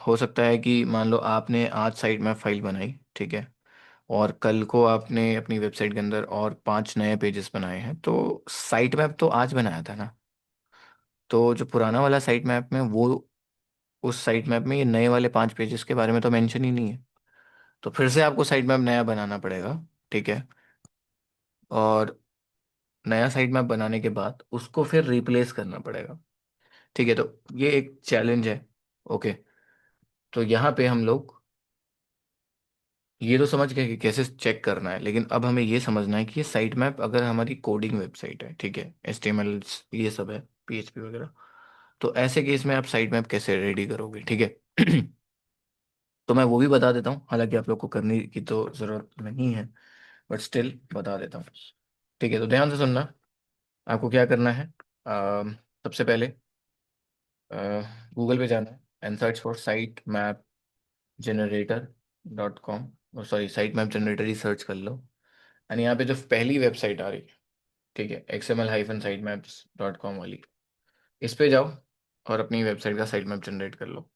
[SPEAKER 2] हो सकता है कि मान लो आपने आज साइट मैप फाइल बनाई, ठीक है, और कल को आपने अपनी वेबसाइट के अंदर और 5 नए पेजेस बनाए हैं, तो साइट मैप तो आज बनाया था ना, तो जो पुराना वाला साइट मैप में वो, उस साइट मैप में ये नए वाले 5 पेजेस के बारे में तो मेंशन ही नहीं है। तो फिर से आपको साइट मैप नया बनाना पड़ेगा। ठीक है। और नया साइट मैप बनाने के बाद उसको फिर रिप्लेस करना पड़ेगा। ठीक है, तो ये एक चैलेंज है। ओके, तो यहाँ पे हम लोग ये तो समझ गए कि कैसे चेक करना है, लेकिन अब हमें ये समझना है कि ये साइट मैप अगर हमारी कोडिंग वेबसाइट है, ठीक है, HTML ये सब है, PHP वगैरह, तो ऐसे केस में आप साइट मैप कैसे रेडी करोगे? ठीक है। तो मैं वो भी बता देता हूँ, हालांकि आप लोग को करने की तो ज़रूरत नहीं है, बट स्टिल बता देता हूँ। ठीक है, तो ध्यान से सुनना। आपको क्या करना है, सबसे पहले गूगल पे जाना है and search for site map generator dot com, sorry site map generator ही सर्च कर लो। एंड यहाँ पे जो पहली वेबसाइट आ रही है, ठीक है, XML-sitemaps.com वाली, इस पे जाओ और अपनी वेबसाइट का साइट मैप जनरेट कर लो।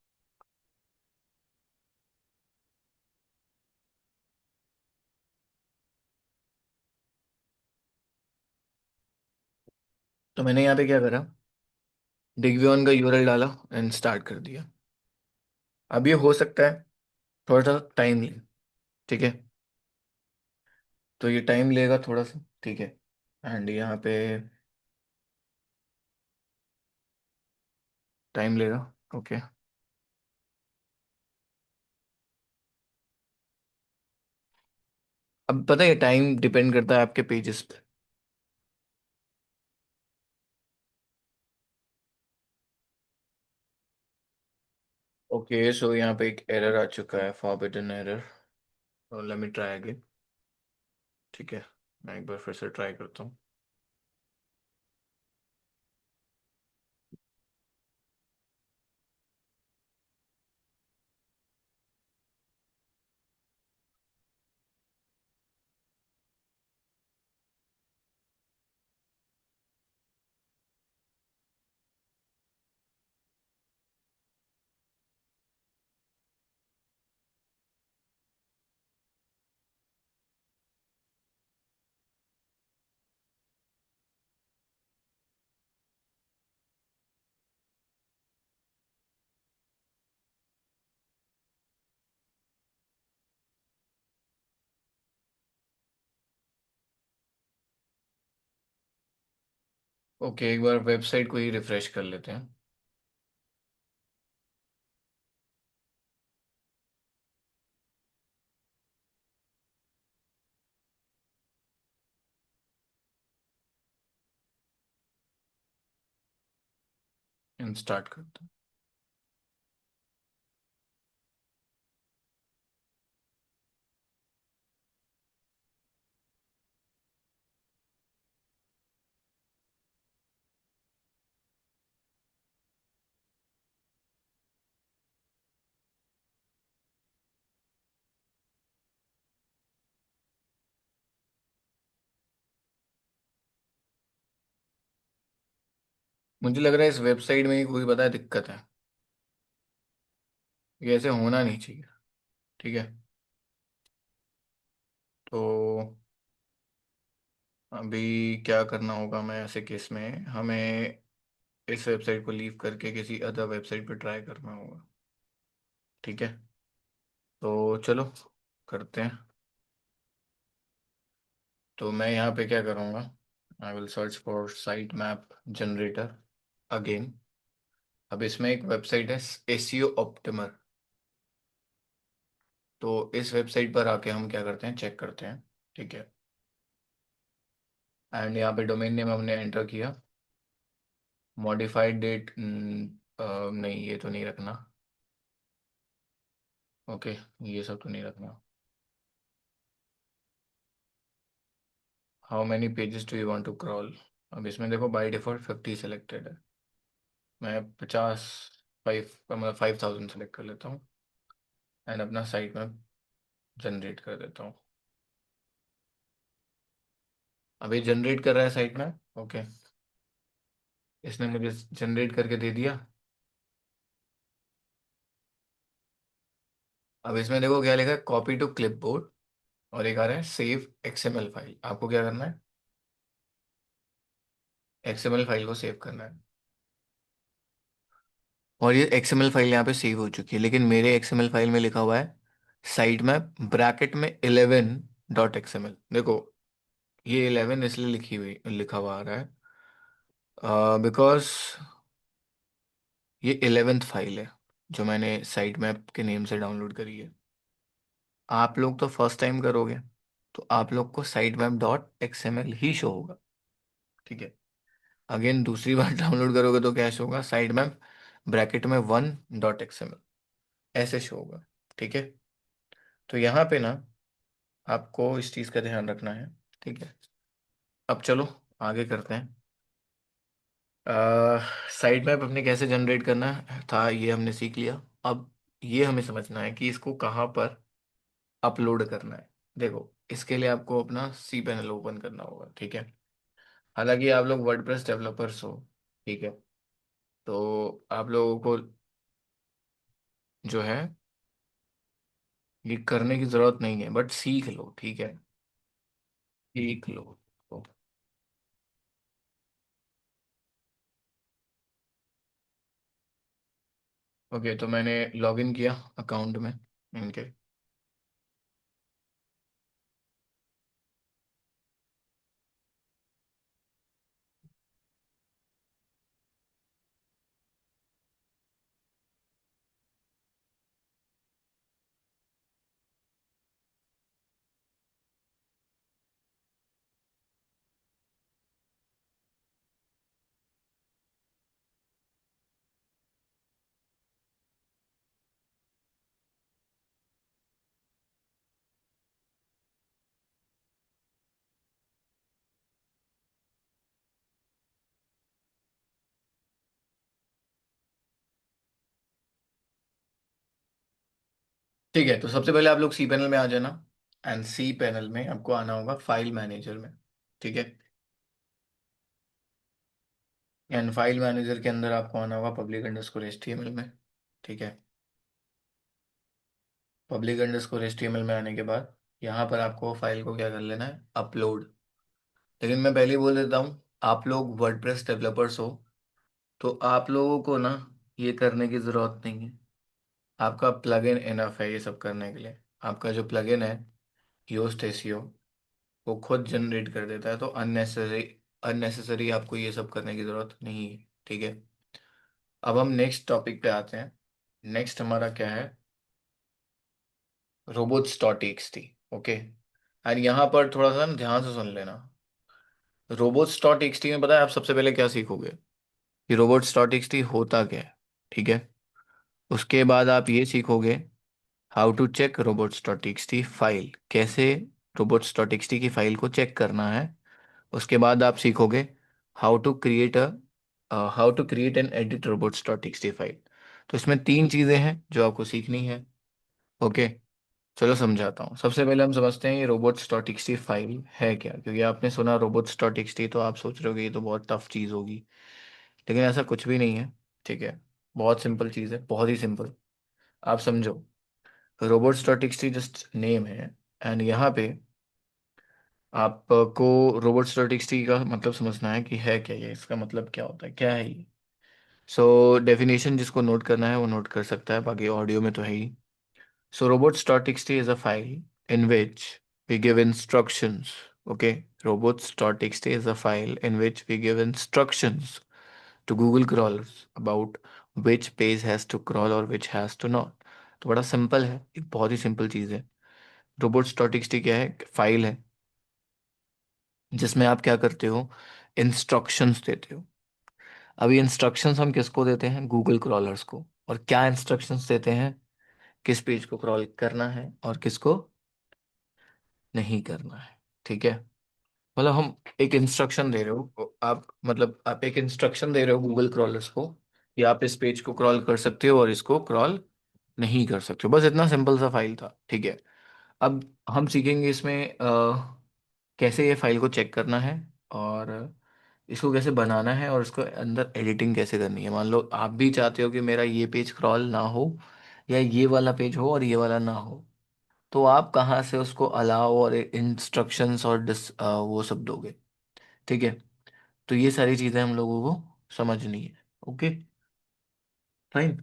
[SPEAKER 2] तो मैंने यहाँ पे क्या करा, डिगवियन का यूआरएल डाला एंड स्टार्ट कर दिया। अब ये हो सकता है थोड़ा सा टाइम ले, ठीक है, तो ये टाइम लेगा थोड़ा सा। ठीक है, एंड यहाँ पे टाइम लेगा। ओके, अब पता है टाइम डिपेंड करता है आपके पेजेस पे। ओके, सो यहाँ पे एक एरर आ चुका है, forbidden error. Let me try again. ठीक है, मैं एक बार फिर से ट्राई करता हूँ। ओके, एक बार वेबसाइट को ही रिफ्रेश कर लेते हैं। एंड स्टार्ट करते हैं। मुझे लग रहा है इस वेबसाइट में ही कोई पता है दिक्कत है, ये ऐसे होना नहीं चाहिए। ठीक है, तो अभी क्या करना होगा, मैं ऐसे केस में हमें इस वेबसाइट को लीव करके किसी अदर वेबसाइट पर ट्राई करना होगा। ठीक है, तो चलो करते हैं। तो मैं यहाँ पे क्या करूँगा, I will search for site map generator again. अब इसमें एक वेबसाइट है एसीओ ऑप्टिमर, तो इस वेबसाइट पर आके हम क्या करते हैं, चेक करते हैं। ठीक है, एंड यहाँ पे डोमेन नेम हमने एंटर किया, मॉडिफाइड डेट नहीं ये तो नहीं रखना, ओके ये सब तो नहीं रखना। How many pages do you want to crawl, अब इसमें देखो बाय डिफॉल्ट 50 सेलेक्टेड है, मैं 50 फाइव मतलब 5000 सेलेक्ट कर लेता हूँ एंड अपना साइट में जनरेट कर देता हूँ। अभी जनरेट कर रहा है साइट में, ओके इसने मुझे जनरेट करके दे दिया। अब इसमें देखो क्या लिखा है, कॉपी टू क्लिपबोर्ड, और एक आ रहा है सेव एक्सएमएल फाइल। आपको क्या करना है, एक्सएमएल फाइल को सेव करना है। और ये एक्सएमएल फाइल यहाँ पे सेव हो चुकी है, लेकिन मेरे एक्सएमएल फाइल में लिखा हुआ है साइट में ब्रैकेट में 11 डॉट एक्सएमएल। देखो ये 11 इसलिए लिखी हुई लिखा हुआ आ रहा है बिकॉज ये 11th फाइल है जो मैंने साइट मैप के नेम से डाउनलोड करी है। आप लोग तो फर्स्ट टाइम करोगे, तो आप लोग को साइट मैप डॉट एक्सएमएल ही शो होगा। ठीक है, अगेन दूसरी बार डाउनलोड करोगे तो क्या शो होगा, साइट मैप ब्रैकेट में 1 डॉट एक्सएमएल ऐसे शो होगा। ठीक है, तो यहाँ पे ना आपको इस चीज़ का ध्यान रखना है। ठीक है, अब चलो आगे करते हैं। साइट मैप अपने कैसे जनरेट करना था ये हमने सीख लिया। अब ये हमें समझना है कि इसको कहाँ पर अपलोड करना है। देखो इसके लिए आपको अपना सी पैनल ओपन करना होगा। ठीक है, हालांकि आप लोग वर्डप्रेस डेवलपर्स हो, ठीक है, तो आप लोगों को जो है ये करने की जरूरत नहीं है, बट सीख लो। ठीक है, सीख लो। ओके, तो मैंने लॉगिन किया अकाउंट में इनके। ठीक है, तो सबसे पहले आप लोग सी पैनल में आ जाना, एंड सी पैनल में आपको आना होगा फाइल मैनेजर में। ठीक है, एंड फाइल मैनेजर के अंदर आपको आना होगा पब्लिक अंडरस्कोर एचटीएमएल में। ठीक है, पब्लिक अंडरस्कोर एचटीएमएल में आने के बाद यहाँ पर आपको फाइल को क्या कर लेना है, अपलोड। लेकिन मैं पहले ही बोल देता हूँ, आप लोग वर्डप्रेस डेवलपर्स हो, तो आप लोगों को ना ये करने की ज़रूरत नहीं है। आपका प्लगइन इनफ है ये सब करने के लिए। आपका जो प्लगइन है योस्ट एसईओ वो खुद जनरेट कर देता है, तो अननेसेसरी अननेसेसरी आपको ये सब करने की ज़रूरत नहीं है। ठीक है, अब हम नेक्स्ट टॉपिक पे आते हैं। नेक्स्ट हमारा क्या है, रोबोट्स डॉट टी। ओके, और यहाँ पर थोड़ा सा ना ध्यान से सुन लेना। रोबोट्स डॉट टी में पता है आप सबसे पहले क्या सीखोगे, कि रोबोट्स डॉट टी होता क्या है। ठीक है, उसके बाद आप ये सीखोगे how to check robots dot T file, कैसे रोबोट्स डॉट टी की फाइल को चेक करना है। उसके बाद आप सीखोगे how to create and edit robots dot T file. तो इसमें तीन चीज़ें हैं जो आपको सीखनी है। ओके, चलो समझाता हूँ। सबसे पहले हम समझते हैं ये रोबोट्स डॉट टी फाइल है क्या, क्योंकि आपने सुना रोबोट्स डॉट टी तो आप सोच रहे हो कि ये तो बहुत टफ चीज़ होगी, लेकिन ऐसा कुछ भी नहीं है। ठीक है, बहुत सिंपल चीज़ है, बहुत ही सिंपल। आप समझो, रोबोट.txt जस्ट नेम है, एंड यहाँ पे आपको रोबोट.txt का मतलब समझना है कि है क्या ये, इसका मतलब क्या होता है, क्या है ये। सो डेफिनेशन जिसको नोट करना है वो नोट कर सकता है, बाकी ऑडियो में तो है ही। So robots.txt is a file in which we give instructions. Okay, robots.txt is a file in which we give instructions to Google crawlers about which page has to crawl और which has to not. तो बड़ा simple है, एक बहुत ही simple चीज़ है। robots.txt क्या है, file है जिसमें आप क्या करते हो, इंस्ट्रक्शंस देते हो। अभी इंस्ट्रक्शंस हम किसको देते हैं, गूगल क्रॉलर्स को। और क्या इंस्ट्रक्शंस देते हैं, किस पेज को क्रॉल करना है और किसको नहीं करना है। ठीक है, मतलब हम एक इंस्ट्रक्शन दे रहे हो आप, मतलब आप एक इंस्ट्रक्शन दे रहे हो गूगल क्रॉलर्स को कि आप इस पेज को क्रॉल कर सकते हो और इसको क्रॉल नहीं कर सकते हो। बस इतना सिंपल सा फाइल था। ठीक है, अब हम सीखेंगे इसमें कैसे ये फाइल को चेक करना है, और इसको कैसे बनाना है, और इसको अंदर एडिटिंग कैसे करनी है। मान लो आप भी चाहते हो कि मेरा ये पेज क्रॉल ना हो, या ये वाला पेज हो और ये वाला ना हो, तो आप कहाँ से उसको अलाउ और इंस्ट्रक्शंस और वो सब दोगे। ठीक है, तो ये सारी चीज़ें हम लोगों को समझनी है। Okay, fine.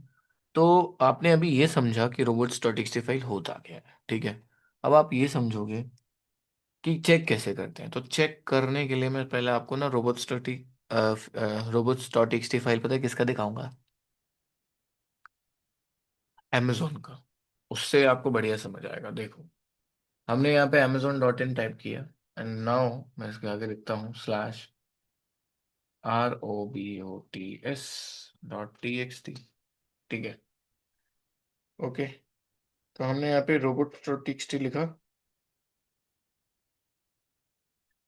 [SPEAKER 2] तो आपने अभी ये समझा कि robots.txt फाइल होता क्या है। ठीक है, अब आप ये समझोगे कि चेक कैसे करते हैं। तो चेक करने के लिए मैं पहले आपको ना robots.txt फाइल पता है किसका दिखाऊंगा, अमेजोन का। उससे आपको बढ़िया समझ आएगा। देखो, हमने यहाँ पे amazon.in टाइप किया, एंड नाउ मैं इसके आगे लिखता हूँ robots.txt। ठीक है, ओके। तो हमने यहाँ पे robots.txt लिखा,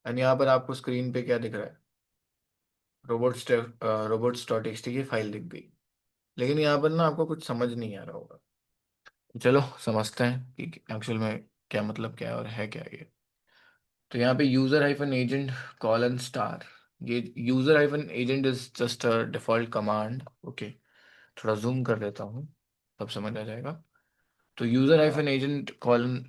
[SPEAKER 2] एंड यहाँ पर आपको स्क्रीन पे क्या दिख रहा है, robots.txt की फाइल दिख गई। लेकिन यहाँ पर ना आपको कुछ समझ नहीं आ रहा होगा। चलो समझते हैं कि एक्चुअल में क्या मतलब क्या है और है क्या ये। तो यहाँ पे user hyphen agent colon star, ये user hyphen agent is just a default command. Okay, थोड़ा जूम कर लेता हूँ तब समझ आ जाएगा। तो यूजर हाइफन एजेंट कॉलन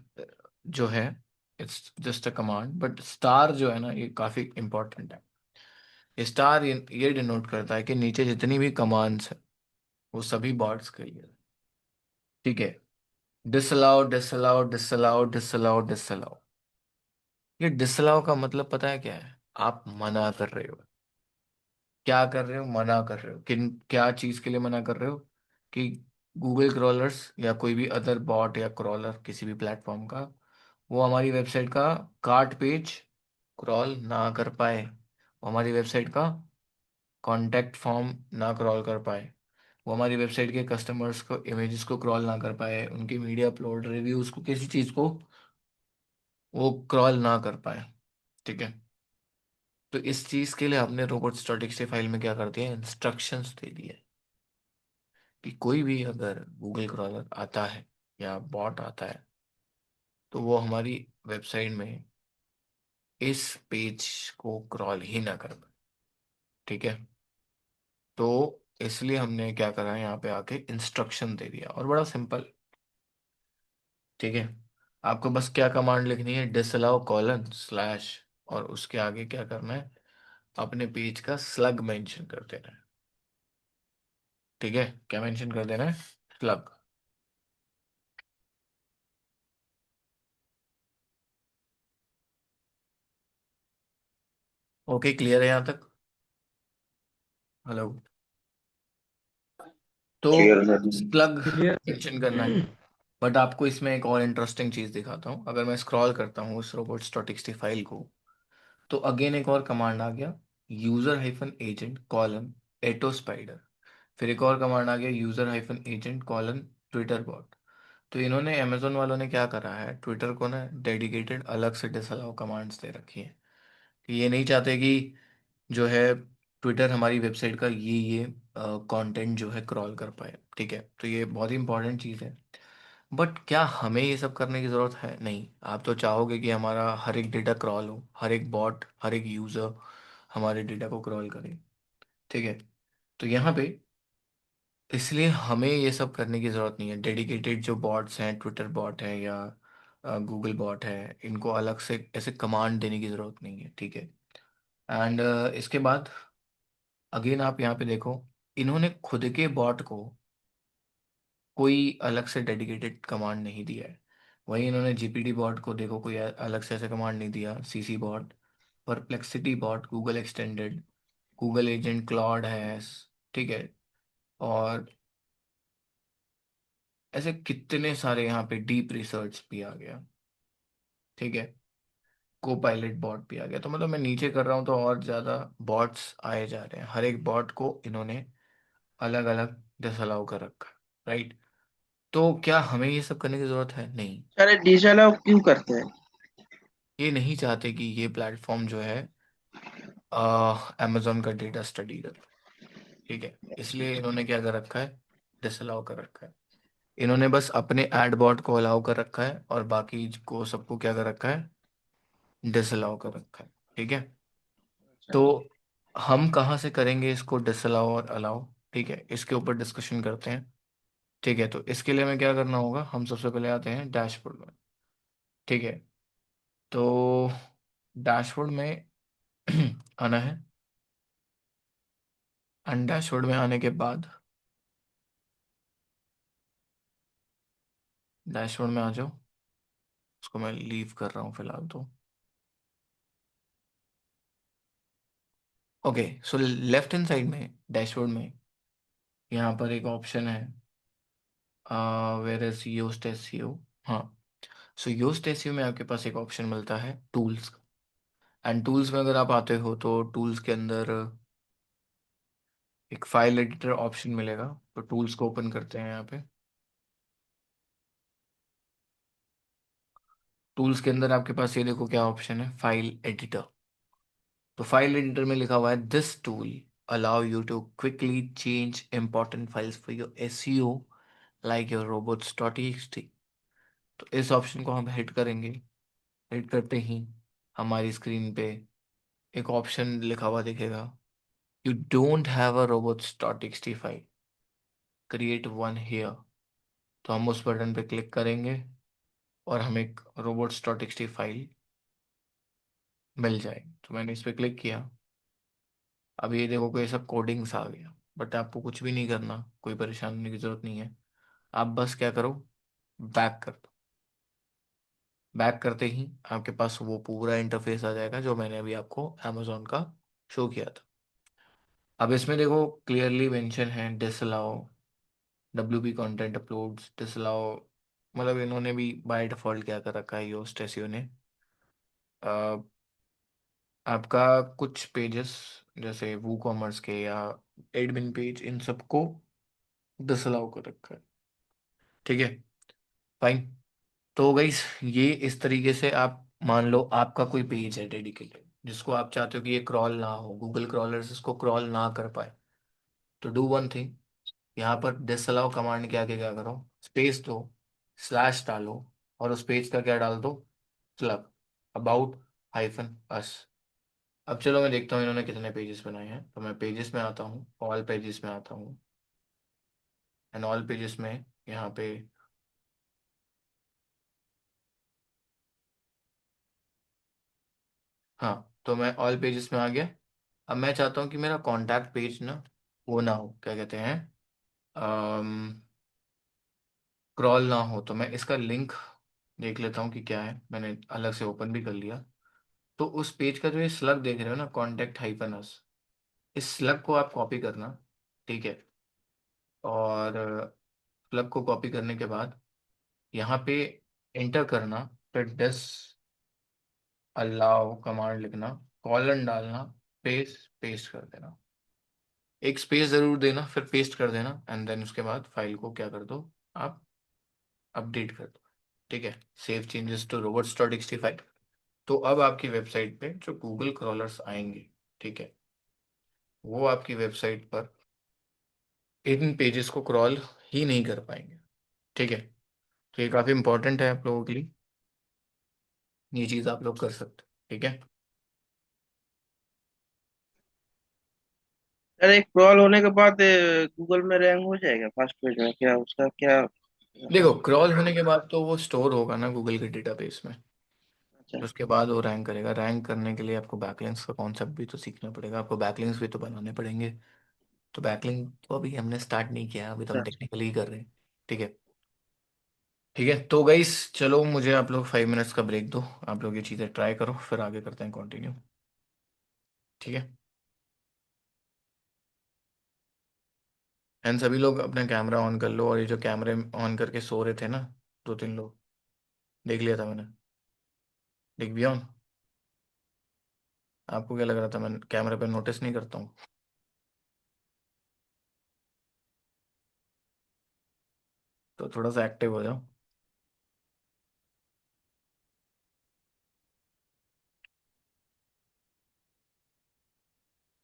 [SPEAKER 2] जो है, it's just a command, but star जो है ना ये काफी इंपॉर्टेंट है। ये स्टार ये डिनोट करता है कि नीचे जितनी भी कमांड्स है वो सभी बॉट्स के लिए। ठीक है, disallow disallow disallow disallow disallow, ये डिसअलाउ का मतलब पता है क्या है, आप मना कर रहे हो। क्या कर रहे हो, मना कर रहे हो। किन क्या चीज के लिए मना कर रहे हो, कि गूगल क्रॉलर्स या कोई भी अदर बॉट या क्रॉलर किसी भी प्लेटफॉर्म का वो हमारी वेबसाइट का कार्ट पेज क्रॉल ना कर पाए, वो हमारी वेबसाइट का कॉन्टैक्ट फॉर्म ना क्रॉल कर पाए, वो हमारी वेबसाइट के कस्टमर्स को इमेजेस को क्रॉल ना कर पाए, उनकी मीडिया अपलोड रिव्यूज को, किसी चीज को वो क्रॉल ना कर पाए। ठीक है, तो इस चीज के लिए आपने robots.txt फाइल में क्या कर दिया, इंस्ट्रक्शंस दे दिए कि कोई भी अगर गूगल क्रॉलर आता है या बॉट आता है तो वो हमारी वेबसाइट में इस पेज को क्रॉल ही ना कर पाए। ठीक है, तो इसलिए हमने क्या करा है, यहाँ पे आके इंस्ट्रक्शन दे दिया, और बड़ा सिंपल। ठीक है, आपको बस क्या कमांड लिखनी है, डिसअलाउ कॉलन स्लैश, और उसके आगे क्या करना है, अपने पेज का स्लग मेंशन कर देना है। ठीक है, क्या मेंशन कर देना है, स्लग। ओके, क्लियर है यहाँ तक, हेलो। तो
[SPEAKER 3] क्लियर है।
[SPEAKER 2] Slug
[SPEAKER 5] clear.
[SPEAKER 2] मेंशन करना है। बट आपको इसमें एक और इंटरेस्टिंग चीज दिखाता हूँ। अगर मैं स्क्रॉल करता हूँ उस robots.txt फाइल को, तो अगेन एक और कमांड आ गया, user hyphen agent colon auto spider. फिर एक और कमांड आ गया, user hyphen agent colon Twitter bot. तो इन्होंने अमेजोन वालों ने क्या करा है, ट्विटर को ना डेडिकेटेड अलग से डिसअलाउ कमांड्स दे रखी है, कि ये नहीं चाहते कि जो है ट्विटर हमारी वेबसाइट का ये कंटेंट जो है क्रॉल कर पाए। ठीक है, तो ये बहुत ही इंपॉर्टेंट चीज़ है। बट क्या हमें ये सब करने की ज़रूरत है, नहीं। आप तो चाहोगे कि हमारा हर एक डेटा क्रॉल हो, हर एक बॉट हर एक यूज़र हमारे डेटा को क्रॉल करे। ठीक है, तो यहाँ पे इसलिए हमें ये सब करने की ज़रूरत नहीं है। डेडिकेटेड जो बॉट्स हैं, ट्विटर बॉट है या गूगल बॉट है, इनको अलग से ऐसे कमांड देने की ज़रूरत नहीं है, ठीक है। एंड इसके बाद अगेन आप यहाँ पे देखो, इन्होंने खुद के बॉट को कोई अलग से डेडिकेटेड कमांड नहीं दिया है। वहीं इन्होंने जीपीटी बॉट को देखो, कोई अलग से ऐसे कमांड नहीं दिया। CC bot, Perplexity bot, Google extended, Google agent, Claude है, ठीक है। और ऐसे कितने सारे यहाँ पे डीप रिसर्च भी आ गया, ठीक है। को पायलट बॉट भी आ गया। तो मतलब मैं नीचे कर रहा हूँ तो और ज़्यादा बॉट्स आए जा रहे हैं। हर एक बॉट को इन्होंने अलग अलग डिसअलाउ कर रखा है, राइट। तो क्या हमें ये सब करने की ज़रूरत है? नहीं।
[SPEAKER 3] अरे डिसअलाउ क्यों करते हैं?
[SPEAKER 2] ये नहीं चाहते कि ये प्लेटफॉर्म जो है अमेजोन का डेटा स्टडी करे, ठीक है। इसलिए इन्होंने क्या कर रखा है? डिसअलाउ कर रखा है। इन्होंने बस अपने एड बॉट को अलाउ कर रखा है और बाकी को सबको क्या कर रखा है? डिसअलाउ कर रखा है, ठीक है।
[SPEAKER 3] अच्छा।
[SPEAKER 2] तो हम कहाँ से करेंगे इसको डिसअलाउ और अलाउ? ठीक है, इसके ऊपर डिस्कशन करते हैं, ठीक है। तो इसके लिए हमें क्या करना होगा? हम सबसे पहले आते हैं डैशबोर्ड में, ठीक है। तो डैशबोर्ड में आना है। एंड डैशबोर्ड में आने के बाद डैशबोर्ड में आ जाओ। उसको मैं लीव कर रहा हूँ फिलहाल तो। Okay, so left hand side में डैशबोर्ड में यहाँ पर एक ऑप्शन है, वेयर इज यूज्ड एसईओ। हाँ, सो यूज्ड एसईओ में आपके पास एक ऑप्शन मिलता है टूल्स का। एंड टूल्स में अगर आप आते हो तो टूल्स के अंदर एक फाइल एडिटर ऑप्शन मिलेगा। तो टूल्स को ओपन करते हैं यहाँ पे। टूल्स के अंदर आपके पास ये देखो क्या ऑप्शन है, फाइल एडिटर। तो फाइल एडिटर में लिखा हुआ है this tool allow you to quickly change important files for your SEO like your robots.txt। तो इस ऑप्शन को हम हिट करेंगे। हिट करते ही हमारी स्क्रीन पे एक ऑप्शन लिखा हुआ दिखेगा, you don't have a robots.txt file, create one here. तो हम उस बटन पे क्लिक करेंगे और हमें एक robots.txt फाइल मिल जाएगी। तो मैंने इस पे क्लिक किया। अब ये देखो कोई सब कोडिंग्स आ गया, बट आपको कुछ भी नहीं करना, कोई परेशान होने की जरूरत नहीं है। आप बस क्या करो, बैक कर दो। बैक करते ही आपके पास वो पूरा इंटरफेस आ जाएगा जो मैंने अभी आपको अमेजोन का शो किया था। अब इसमें देखो क्लियरली मेंशन है disallow WP content uploads, disallow. मतलब इन्होंने भी बाय डिफॉल्ट क्या कर रखा है योस्ट एसईओ ने, अ, आपका कुछ पेजेस जैसे वू कॉमर्स के या एडमिन पेज, इन सबको डिसअलाउ कर रखा है, ठीक है। फाइन। तो गाइस ये इस तरीके से आप मान लो आपका कोई पेज है डेडिकेटेड जिसको आप चाहते हो कि ये क्रॉल ना हो, गूगल क्रॉलर्स इसको क्रॉल ना कर पाए। तो डू वन थिंग, यहाँ पर डिसअलाउ कमांड के आगे क्या करो, स्पेस दो, स्लैश डालो, और उस पेज का क्या डाल दो, क्लब अबाउट हाइफन अस। अब चलो मैं देखता हूँ इन्होंने कितने पेजेस बनाए हैं। तो मैं पेजेस में आता हूँ, ऑल पेजेस में आता हूँ। एंड ऑल पेजेस में यहाँ पे, हाँ, तो मैं ऑल पेजेस में आ गया। अब मैं चाहता हूँ कि मेरा कॉन्टैक्ट पेज ना वो ना हो, क्या कहते हैं, क्रॉल ना हो। तो मैं इसका लिंक देख लेता हूँ कि क्या है, मैंने अलग से ओपन भी कर लिया। तो उस पेज का जो ये स्लग देख रहे हो ना, कॉन्टैक्ट हाइफन अस, इस स्लग को आप कॉपी करना, ठीक है। और स्लग को कॉपी करने के बाद यहाँ पे एंटर करना, फिर दिस अलाउ कमांड लिखना, कॉलन डालना, पेस्ट पेस्ट कर देना। एक स्पेस जरूर देना, फिर पेस्ट कर देना। एंड देन उसके बाद फाइल को क्या कर दो, आप अपडेट कर दो, ठीक है। Save changes to robots.txt file. तो अब आपकी वेबसाइट पे जो गूगल क्रॉलर्स आएंगे, ठीक है, वो आपकी वेबसाइट पर इन पेजेस को क्रॉल ही नहीं कर पाएंगे, ठीक है। तो ये काफ़ी इंपॉर्टेंट है आप लोगों के लिए, ये चीज़ आप लोग कर सकते हैं, ठीक है।
[SPEAKER 3] अरे क्रॉल होने के बाद गूगल में रैंक हो जाएगा फर्स्ट पेज में, क्या उसका क्या रहता
[SPEAKER 2] देखो
[SPEAKER 3] है?
[SPEAKER 2] क्रॉल होने के बाद तो वो स्टोर होगा ना गूगल के डेटाबेस में।
[SPEAKER 3] अच्छा।
[SPEAKER 2] उसके बाद वो रैंक करेगा। रैंक करने के लिए आपको बैकलिंक्स का कॉन्सेप्ट भी तो सीखना पड़ेगा, आपको बैकलिंक्स भी तो बनाने पड़ेंगे। तो बैकलिंक तो अभी हमने स्टार्ट नहीं किया, अभी तो
[SPEAKER 3] अच्छा
[SPEAKER 2] हम
[SPEAKER 3] अच्छा।
[SPEAKER 2] टेक्निकली ही कर रहे हैं। ठीक है। ठीक है तो गाइस चलो, मुझे आप लोग 5 मिनट्स का ब्रेक दो। आप लोग ये चीज़ें ट्राई करो, फिर आगे करते हैं कंटिन्यू। ठीक है। एंड सभी लोग अपना कैमरा ऑन कर लो, और ये जो कैमरे ऑन करके सो रहे थे ना, 2-3 लोग, देख लिया था मैंने। देख भी ऑन। आपको क्या लग रहा था मैं कैमरे पे नोटिस नहीं करता हूँ? तो थोड़ा सा एक्टिव हो जाओ।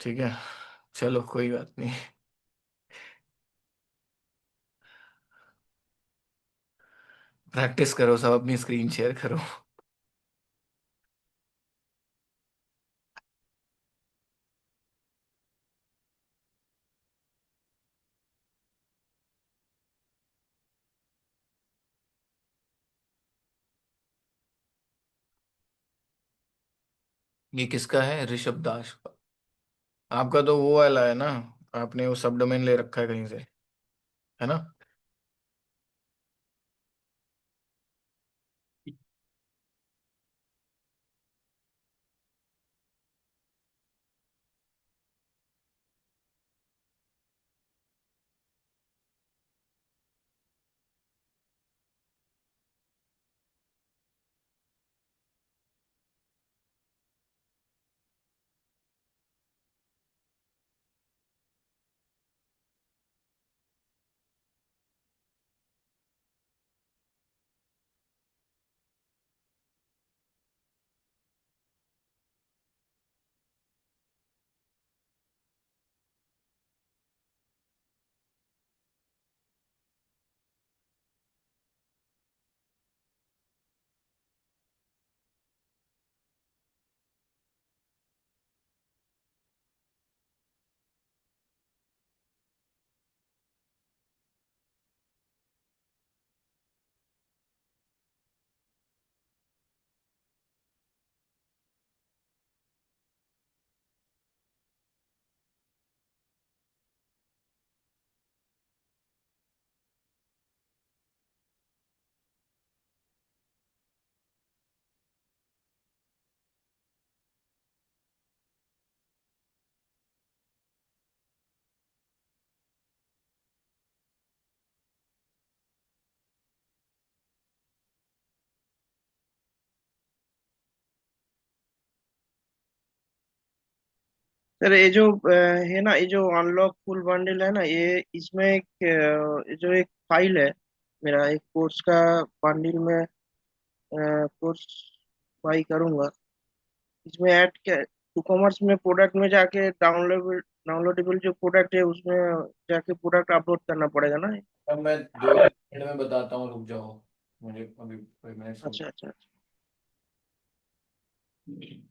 [SPEAKER 2] ठीक है। चलो कोई बात नहीं। प्रैक्टिस करो सब, अपनी स्क्रीन शेयर करो। ये किसका है? ऋषभ दास का। आपका तो वो वाला है ना, आपने वो सब डोमेन ले रखा है कहीं से, है ना?
[SPEAKER 3] सर ये जो है ना, ये जो अनलॉक फुल बंडल है ना, ये इसमें एक जो एक फाइल है मेरा, एक कोर्स का बंडल में कोर्स बाई करूंगा, इसमें ऐड क्या, टू कॉमर्स में प्रोडक्ट में जाके डाउनलोडेबल जो प्रोडक्ट है उसमें जाके प्रोडक्ट अपलोड करना पड़ेगा ना?
[SPEAKER 2] अब मैं 2 मिनट में बताता हूँ, रुक जाओ। मुझे अभी 5 मिनट्स
[SPEAKER 3] अच्छा अच्छा अच्छा।
[SPEAKER 2] में।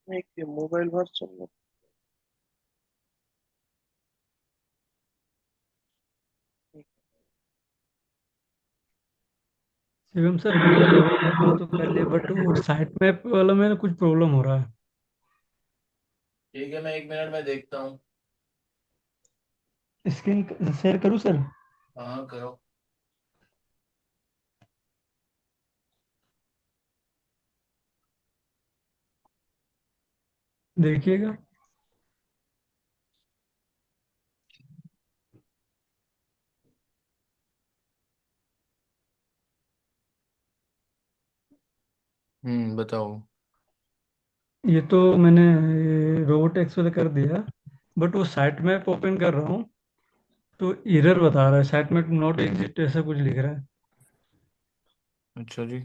[SPEAKER 3] एक मोबाइल वर्जन में।
[SPEAKER 5] शिवम सर ये लेवल वाला तो कर लिया, बट वो साइट मैप वाला में ना कुछ प्रॉब्लम हो रहा है।
[SPEAKER 2] ठीक है, मैं 1 मिनट में देखता हूँ।
[SPEAKER 5] स्क्रीन शेयर करूँ सर?
[SPEAKER 2] हाँ करो।
[SPEAKER 5] देखिएगा।
[SPEAKER 2] बताओ।
[SPEAKER 5] ये तो मैंने रोबोट एक्सेल कर दिया, बट वो साइट मैप ओपन कर रहा हूँ तो एरर बता रहा है, साइट मैप नॉट एग्जिस्ट ऐसा कुछ लिख रहा है।
[SPEAKER 2] अच्छा जी,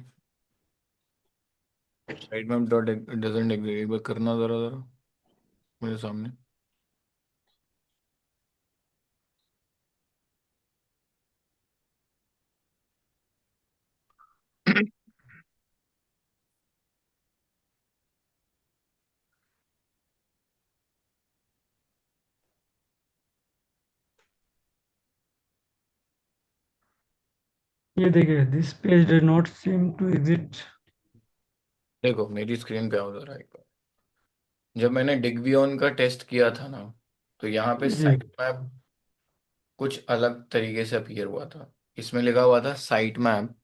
[SPEAKER 2] site map dot doesn't exist, एक बार करना जरा जरा मेरे सामने।
[SPEAKER 5] ये देखिए, this page does not seem to exist.
[SPEAKER 2] देखो मेरी स्क्रीन पे आओ जरा एक बार। जब मैंने डिग्वियन का टेस्ट किया था ना, तो यहाँ पे
[SPEAKER 5] जी।
[SPEAKER 2] साइट मैप कुछ अलग तरीके से अपीयर हुआ था। इसमें लिखा हुआ था site map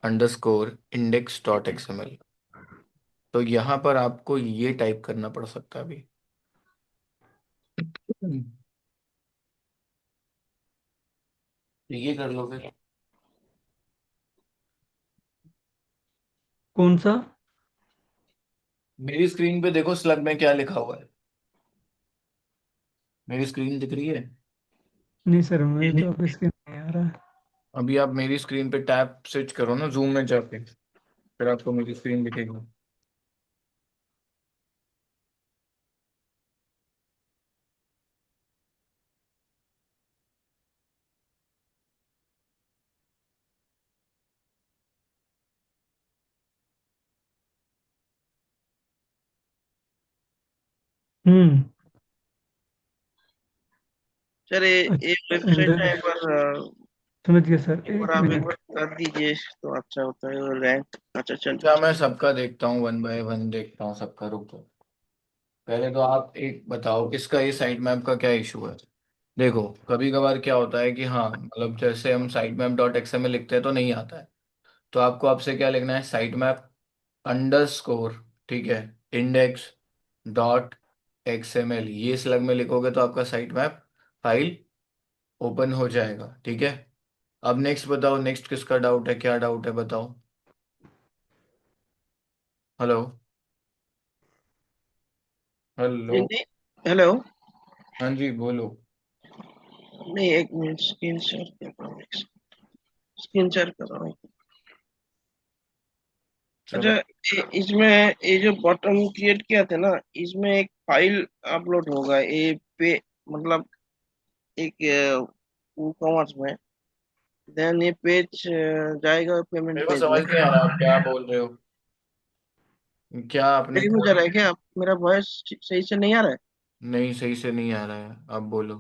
[SPEAKER 2] underscore index dot XML. तो यहाँ पर आपको ये टाइप करना पड़ सकता है अभी। तो ये कर लो फिर।
[SPEAKER 5] कौन सा?
[SPEAKER 2] मेरी स्क्रीन पे देखो स्लग में क्या लिखा हुआ है। मेरी स्क्रीन दिख रही है।
[SPEAKER 5] नहीं सर, मेरे तो अब स्क्रीन नहीं आ रहा है।
[SPEAKER 2] अभी आप मेरी स्क्रीन पे टैप स्विच करो ना जूम में जाके, फिर आपको मेरी स्क्रीन दिखेगी।
[SPEAKER 5] हम्म।
[SPEAKER 3] सर ये
[SPEAKER 5] अच्छा,
[SPEAKER 3] वेबसाइट है, एक बार
[SPEAKER 5] समझ गया सर,
[SPEAKER 3] एक बार
[SPEAKER 5] एक
[SPEAKER 3] आप एक बार
[SPEAKER 5] मिनट।
[SPEAKER 3] कर दीजिए तो अच्छा होता है, रैंक अच्छा चल।
[SPEAKER 2] अच्छा मैं सबका देखता हूँ, वन बाय वन देखता हूँ सबका, रुक जाओ। पहले तो आप एक बताओ इसका ये साइट मैप का क्या इशू है। देखो कभी कभार क्या होता है कि हाँ मतलब जैसे हम साइट मैप डॉट एक्सएमएल लिखते हैं तो नहीं आता है। तो आपको आपसे क्या लिखना है, साइट मैप अंडरस्कोर, ठीक है, इंडेक्स डॉट एक्सएमएल, ये स्लग में लिखोगे तो आपका साइट मैप फाइल ओपन हो जाएगा, ठीक है। अब नेक्स्ट बताओ, नेक्स्ट किसका डाउट है, क्या डाउट है बताओ। हेलो। हेलो।
[SPEAKER 3] जी नहीं, हेलो।
[SPEAKER 2] हाँ जी बोलो।
[SPEAKER 3] नहीं, एक मिनट, स्क्रीन शेयर कर रहा हूँ, स्क्रीन शेयर कर रहा हूँ। अच्छा,
[SPEAKER 2] चलो।
[SPEAKER 3] इसमें ये जो बॉटम क्रिएट किया था ना, इसमें एक फाइल अपलोड होगा ये पे, मतलब एक कॉमर्स में। देन ये पेज जाएगा पेमेंट
[SPEAKER 2] मेरे को
[SPEAKER 3] पेज में।
[SPEAKER 2] समझ नहीं आ रहा आप क्या बोल रहे हो। क्या आपने
[SPEAKER 3] मेरी में जा
[SPEAKER 2] कोडिंग।
[SPEAKER 3] रहा है क्या? मेरा वॉइस सही से नहीं आ रहा है?
[SPEAKER 2] नहीं सही से नहीं आ रहा है, आप बोलो।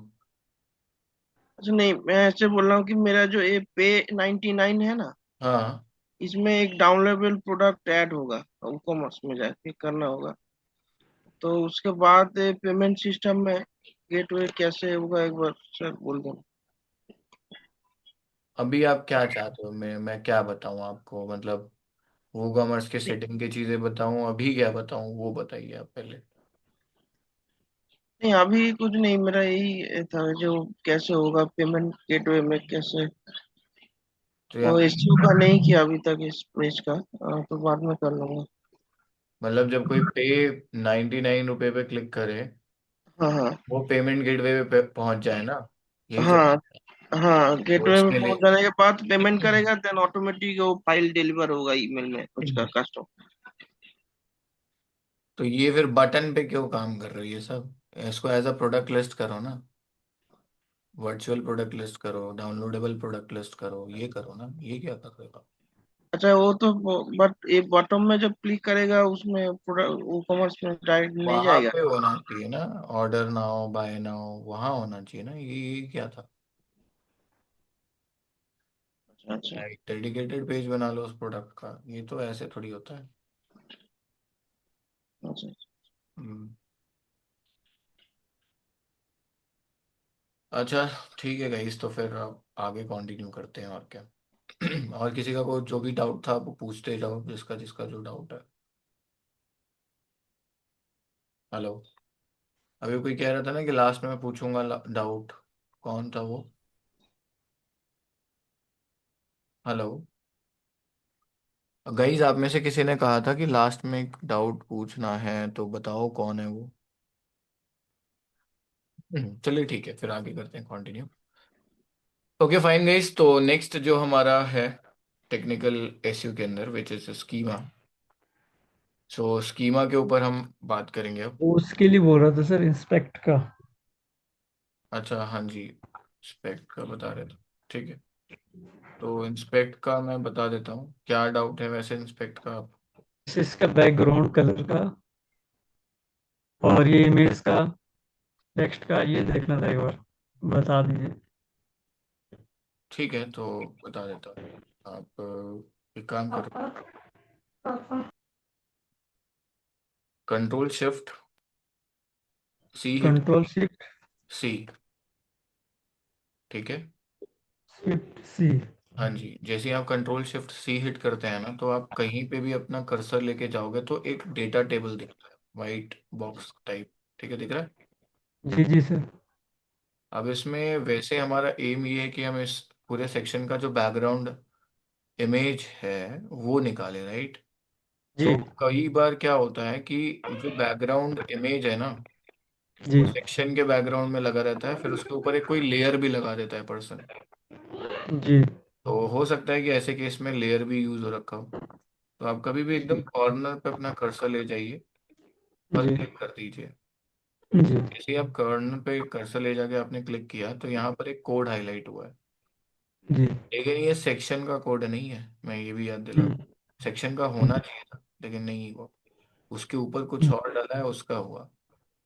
[SPEAKER 3] अच्छा, नहीं, मैं ऐसे बोल रहा हूँ कि मेरा जो ये पे 99 है ना,
[SPEAKER 2] हाँ।
[SPEAKER 3] इसमें एक डाउनलोडेबल प्रोडक्ट ऐड होगा, कॉमर्स में जाके करना होगा। तो उसके बाद पेमेंट सिस्टम में गेटवे कैसे होगा, एक बार सर बोल दो।
[SPEAKER 2] अभी आप क्या चाहते हो, मैं क्या बताऊं आपको, मतलब वो कॉमर्स के सेटिंग की चीजें बताऊं, अभी क्या बताऊं वो बताइए आप पहले।
[SPEAKER 3] नहीं, अभी कुछ नहीं, मेरा यही था जो कैसे होगा पेमेंट गेटवे में कैसे।
[SPEAKER 2] तो यहाँ
[SPEAKER 3] वो
[SPEAKER 2] पे
[SPEAKER 3] एसईओ का नहीं किया अभी तक इस पेज का, तो बाद में कर लूंगा।
[SPEAKER 2] मतलब जब कोई पे 99 रुपए पे क्लिक करे,
[SPEAKER 3] हाँ हाँ
[SPEAKER 2] वो पेमेंट गेटवे पे पहुंच जाए ना, यही
[SPEAKER 3] हाँ।
[SPEAKER 2] चाहिए।
[SPEAKER 3] हाँ,
[SPEAKER 2] वो
[SPEAKER 3] गेटवे में
[SPEAKER 2] इसके
[SPEAKER 3] पहुंच
[SPEAKER 2] लिए।
[SPEAKER 3] जाने के बाद पेमेंट करेगा, देन ऑटोमेटिक वो फाइल डिलीवर होगा ईमेल में उसका कस्टम।
[SPEAKER 2] तो ये फिर बटन पे क्यों काम कर रही है सब, इसको एज अ प्रोडक्ट लिस्ट करो ना, वर्चुअल प्रोडक्ट लिस्ट करो, डाउनलोडेबल प्रोडक्ट लिस्ट करो, ये करो ना, ये क्या कर रहे हो आप?
[SPEAKER 3] अच्छा वो तो, बट ये बॉटम में जब क्लिक करेगा उसमें पूरा वो कॉमर्स में डायरेक्ट नहीं
[SPEAKER 2] वहां
[SPEAKER 3] जाएगा?
[SPEAKER 2] पे होना चाहिए ना, ऑर्डर नाउ बाय नाउ, वहां होना चाहिए ना, ये क्या था।
[SPEAKER 3] अच्छा अच्छा।
[SPEAKER 2] एक डेडिकेटेड पेज बना लो उस प्रोडक्ट का, ये तो ऐसे थोड़ी होता है।
[SPEAKER 3] अच्छा।
[SPEAKER 2] हम्म, अच्छा ठीक है गाइस, तो फिर अब आगे कंटिन्यू करते हैं और क्या। और किसी का कोई जो भी डाउट था वो पूछते जाओ, जिसका जिसका जो डाउट है। हेलो। अभी कोई कह रहा था ना कि लास्ट में मैं पूछूंगा डाउट, कौन था वो? हेलो। गाइस आप में से किसी ने कहा था कि लास्ट में एक डाउट पूछना है, तो बताओ कौन है वो। चलिए ठीक है, फिर आगे करते हैं कंटिन्यू। ओके फाइन गाइस, तो नेक्स्ट जो हमारा है टेक्निकल एसयू के अंदर which is schema. So schema के ऊपर हम बात करेंगे अब।
[SPEAKER 5] वो उसके लिए बोल रहा था सर, इंस्पेक्ट का।
[SPEAKER 2] अच्छा हाँ जी, इंस्पेक्ट का बता रहे थे, ठीक है। तो इंस्पेक्ट का मैं बता देता हूँ, क्या डाउट है वैसे इंस्पेक्ट का आप।
[SPEAKER 5] इसका बैकग्राउंड कलर का और ये इमेज का, टेक्स्ट का, ये देखना था एक बार, बता दीजिए।
[SPEAKER 2] ठीक है तो बता देता हूँ। आप एक काम करो, control shift C hit.
[SPEAKER 5] Control shift
[SPEAKER 2] C, ठीक है।
[SPEAKER 5] Shift C.
[SPEAKER 2] हाँ जी, जैसे ही आप कंट्रोल शिफ्ट सी हिट करते हैं ना, तो आप कहीं पे भी अपना कर्सर लेके जाओगे तो एक डेटा टेबल दिखता है, वाइट बॉक्स टाइप, ठीक है, दिख रहा है।
[SPEAKER 5] जी जी सर।
[SPEAKER 2] अब इसमें वैसे हमारा एम ये है कि हम इस पूरे सेक्शन का जो बैकग्राउंड इमेज है वो निकाले, राइट।
[SPEAKER 5] जी
[SPEAKER 2] सो कई बार क्या होता है कि जो बैकग्राउंड इमेज है ना,
[SPEAKER 5] जी
[SPEAKER 2] वो सेक्शन के बैकग्राउंड में लगा रहता है, फिर उसके ऊपर एक कोई लेयर भी लगा देता है पर्सन।
[SPEAKER 5] जी
[SPEAKER 2] तो हो सकता है कि ऐसे केस में लेयर भी यूज हो रखा हो। तो आप कभी भी एकदम कॉर्नर पे अपना कर्सर ले जाइए और
[SPEAKER 5] जी
[SPEAKER 2] क्लिक कर दीजिए।
[SPEAKER 5] जी
[SPEAKER 2] जैसे ही आप कॉर्नर पे कर्सर ले जाके आपने क्लिक किया तो यहाँ पर एक कोड हाईलाइट हुआ है।
[SPEAKER 5] जी
[SPEAKER 2] लेकिन ये सेक्शन का कोड नहीं है, मैं ये भी याद दिला दूं।
[SPEAKER 5] हम्म,
[SPEAKER 2] सेक्शन का होना चाहिए था लेकिन नहीं हुआ। उसके ऊपर कुछ
[SPEAKER 5] हम्म,
[SPEAKER 2] और डाला है, उसका हुआ।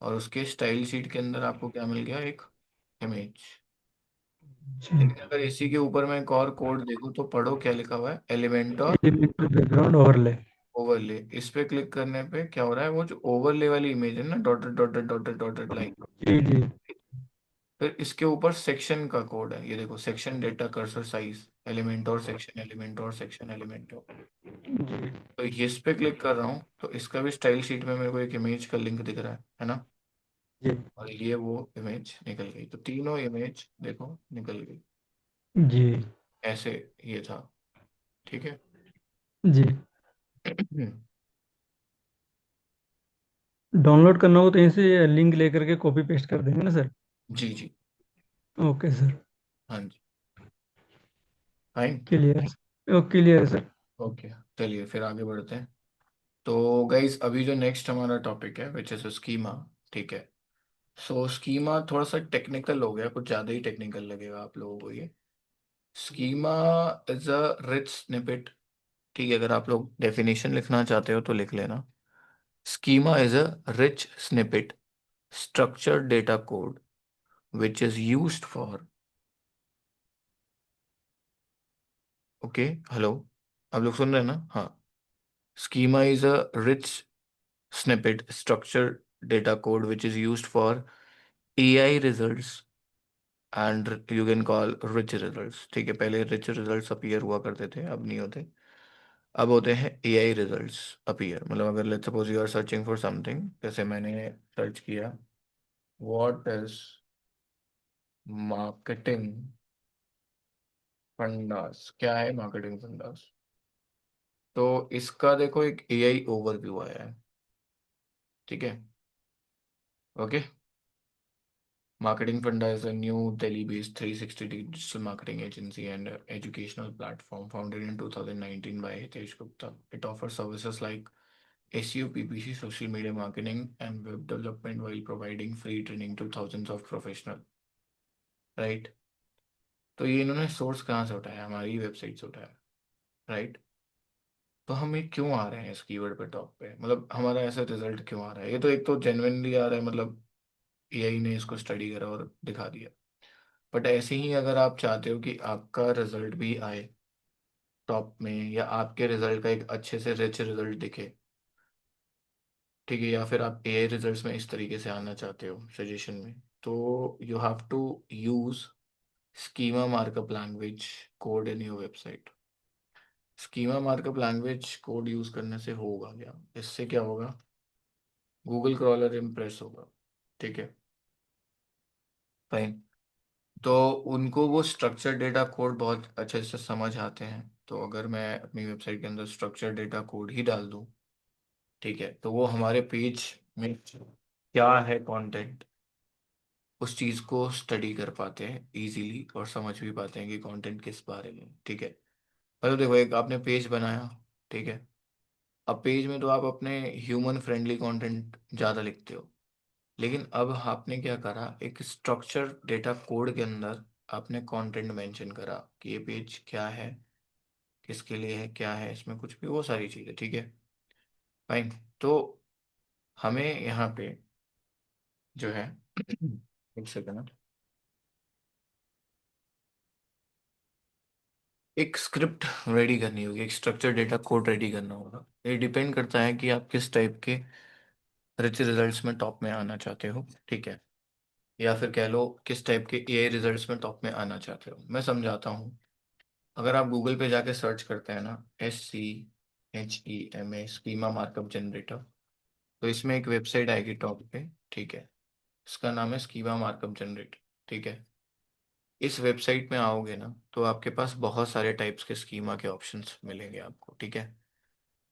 [SPEAKER 2] और उसके स्टाइल शीट के अंदर आपको क्या मिल गया, एक इमेज।
[SPEAKER 5] अच्छा।
[SPEAKER 2] लेकिन अगर इसी के ऊपर मैं एक और कोड देखूँ तो पढ़ो क्या लिखा हुआ है, एलिमेंट और
[SPEAKER 5] एलिमेंट बैकग्राउंड ओवरले।
[SPEAKER 2] ओवरले। इस पे क्लिक करने पे क्या हो रहा है, वो जो ओवरले वाली इमेज है ना, dotted dotted dotted dotted line,
[SPEAKER 5] जी जी
[SPEAKER 2] फिर इसके ऊपर सेक्शन का कोड है, ये देखो, section data cursor size element और सेक्शन एलिमेंट और सेक्शन एलिमेंट।
[SPEAKER 5] जी
[SPEAKER 2] तो इस पे क्लिक कर रहा हूँ तो इसका भी स्टाइल शीट में मेरे को एक इमेज का लिंक दिख रहा है ना।
[SPEAKER 5] जी
[SPEAKER 2] और ये वो इमेज निकल गई, तो तीनों इमेज देखो निकल गई।
[SPEAKER 5] जी
[SPEAKER 2] ऐसे ये था, ठीक है।
[SPEAKER 5] जी। डाउनलोड करना हो तो यहीं से लिंक लेकर के कॉपी पेस्ट कर देंगे ना सर?
[SPEAKER 2] जी जी।
[SPEAKER 5] Okay sir.
[SPEAKER 2] हाँ जी, fine.
[SPEAKER 5] Clear. Oh clear sir.
[SPEAKER 2] Okay, चलिए फिर आगे बढ़ते हैं। तो गाइज अभी जो नेक्स्ट हमारा टॉपिक है विच इज स्कीमा, ठीक है। सो स्कीमा थोड़ा सा टेक्निकल हो गया, कुछ ज़्यादा ही टेक्निकल लगेगा आप लोगों को ये। Schema is a rich snippet, ठीक है। अगर आप लोग डेफिनेशन लिखना चाहते हो तो लिख लेना। Schema is a rich snippet, structured data code which is used for, okay hello, आप लोग सुन रहे हैं ना? हाँ। Schema is a rich snippet, structured data code which is used for AI results and you can call rich results, ठीक है। पहले rich results appear हुआ करते थे, अब नहीं होते। अब होते हैं AI results अपीयर। मतलब अगर let's suppose you are searching for something, जैसे मैंने सर्च किया व्हाट इज मार्केटिंग फंडास, क्या है मार्केटिंग फंडास। तो इसका देखो एक एआई ओवरव्यू आया है, ठीक है। ओके, मार्केटिंग फंडा is a new Delhi-based 360 digital marketing agency and educational platform founded in 2019 by Hitesh Gupta. It offers services like SEO, PPC, social media marketing, and web development while providing free training to thousands of professionals. Right? तो ये इन्होंने source कहाँ से उठाया, हमारी website से उठाया, right. तो हम ये क्यों आ रहे हैं इस कीवर्ड पे टॉप पे, मतलब हमारा ऐसा रिजल्ट क्यों आ रहा है? ये तो एक तो जेन्युइनली आ रहा है, मतलब एआई ने इसको स्टडी करा और दिखा दिया। बट ऐसे ही अगर आप चाहते हो कि आपका रिजल्ट भी आए टॉप में, या आपके रिजल्ट का एक अच्छे से रिच रिजल्ट दिखे, ठीक है, या फिर आप एआई रिजल्ट्स में इस तरीके से आना चाहते हो सजेशन में, तो you have to use schema markup language code in your website. Schema markup language code use करने से होगा क्या, इससे क्या होगा, गूगल क्रॉलर इम्प्रेस होगा, ठीक है, फाइन। तो उनको वो स्ट्रक्चर डेटा कोड बहुत अच्छे से समझ आते हैं, तो अगर मैं अपनी वेबसाइट के अंदर स्ट्रक्चर डेटा कोड ही डाल दूँ, ठीक है, तो वो हमारे पेज में क्या है कंटेंट, उस चीज़ को स्टडी कर पाते हैं इजीली और समझ भी पाते हैं कि कंटेंट किस बारे में, ठीक है। मतलब देखो, एक आपने पेज बनाया, ठीक है, अब पेज में तो आप अपने ह्यूमन फ्रेंडली कंटेंट ज़्यादा लिखते हो, लेकिन अब आपने क्या करा, एक स्ट्रक्चर डेटा कोड के अंदर आपने कंटेंट मेंशन करा कि ये पेज क्या है, किसके लिए है, क्या है इसमें, कुछ भी वो सारी चीज़ें, ठीक है, फाइन। तो हमें यहाँ पे जो है एक सेकंड, एक स्क्रिप्ट रेडी करनी होगी, एक स्ट्रक्चर डेटा कोड रेडी करना होगा। ये डिपेंड करता है कि आप किस टाइप के रिच रिजल्ट्स में टॉप में आना चाहते हो, ठीक है, या फिर कह लो किस टाइप के एआई रिजल्ट्स में टॉप में आना चाहते हो। मैं समझाता हूँ। अगर आप गूगल पे जाके सर्च करते हैं ना, SCHEMA स्कीमा मार्कअप जनरेटर, तो इसमें एक वेबसाइट आएगी टॉप पे, ठीक है, इसका नाम है स्कीमा मार्कअप जनरेटर, ठीक है। इस वेबसाइट में आओगे ना, तो आपके पास बहुत सारे टाइप्स के स्कीमा के ऑप्शंस मिलेंगे आपको, ठीक है।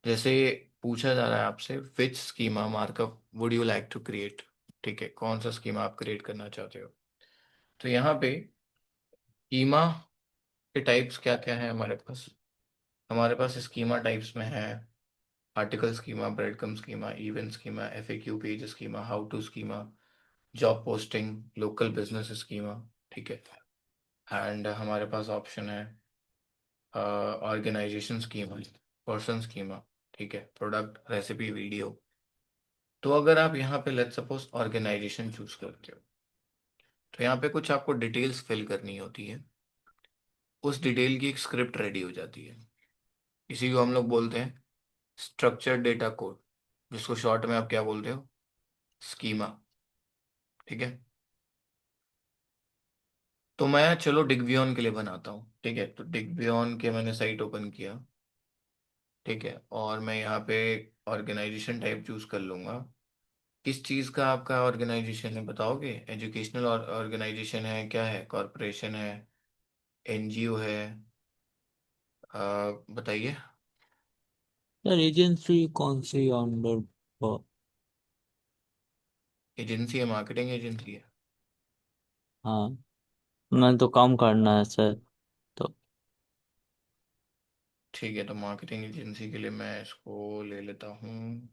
[SPEAKER 2] जैसे पूछा जा रहा है आपसे, which schema markup would you like to create, ठीक है, कौन सा स्कीमा आप क्रिएट करना चाहते हो। तो यहाँ पे स्कीमा के टाइप्स क्या क्या है हमारे पास। हमारे पास स्कीमा टाइप्स में है article schema, breadcrumb schema, event schema, FAQ page schema, how to schema, job posting, local business schema, ठीक है। एंड हमारे पास ऑप्शन है ऑर्गेनाइजेशन स्कीमा, पर्सन स्कीमा, ठीक है, प्रोडक्ट, रेसिपी, वीडियो। तो अगर आप यहाँ पे लेट्स सपोज ऑर्गेनाइजेशन चूज करते हो, तो यहाँ पे कुछ आपको डिटेल्स फिल करनी होती है, उस डिटेल की एक स्क्रिप्ट रेडी हो जाती है। इसी को हम लोग बोलते हैं स्ट्रक्चर डेटा कोड, जिसको शॉर्ट में आप क्या बोलते हो, स्कीमा, ठीक है। तो मैं चलो डिगबियॉन के लिए बनाता हूँ, ठीक है, तो डिगबियॉन के मैंने साइट ओपन किया, ठीक है, और मैं यहाँ पे ऑर्गेनाइजेशन टाइप चूज कर लूँगा। किस चीज़ का आपका ऑर्गेनाइजेशन है बताओगे, एजुकेशनल ऑर्गेनाइजेशन है, क्या है, कॉरपोरेशन है, NGO है, बताइए।
[SPEAKER 1] यार एजेंसी कौन सी अंडर?
[SPEAKER 2] एजेंसी है, मार्केटिंग एजेंसी है।
[SPEAKER 1] हाँ, मैं तो काम करना है सर। तो
[SPEAKER 2] ठीक है, तो मार्केटिंग एजेंसी के लिए मैं इसको ले लेता हूँ।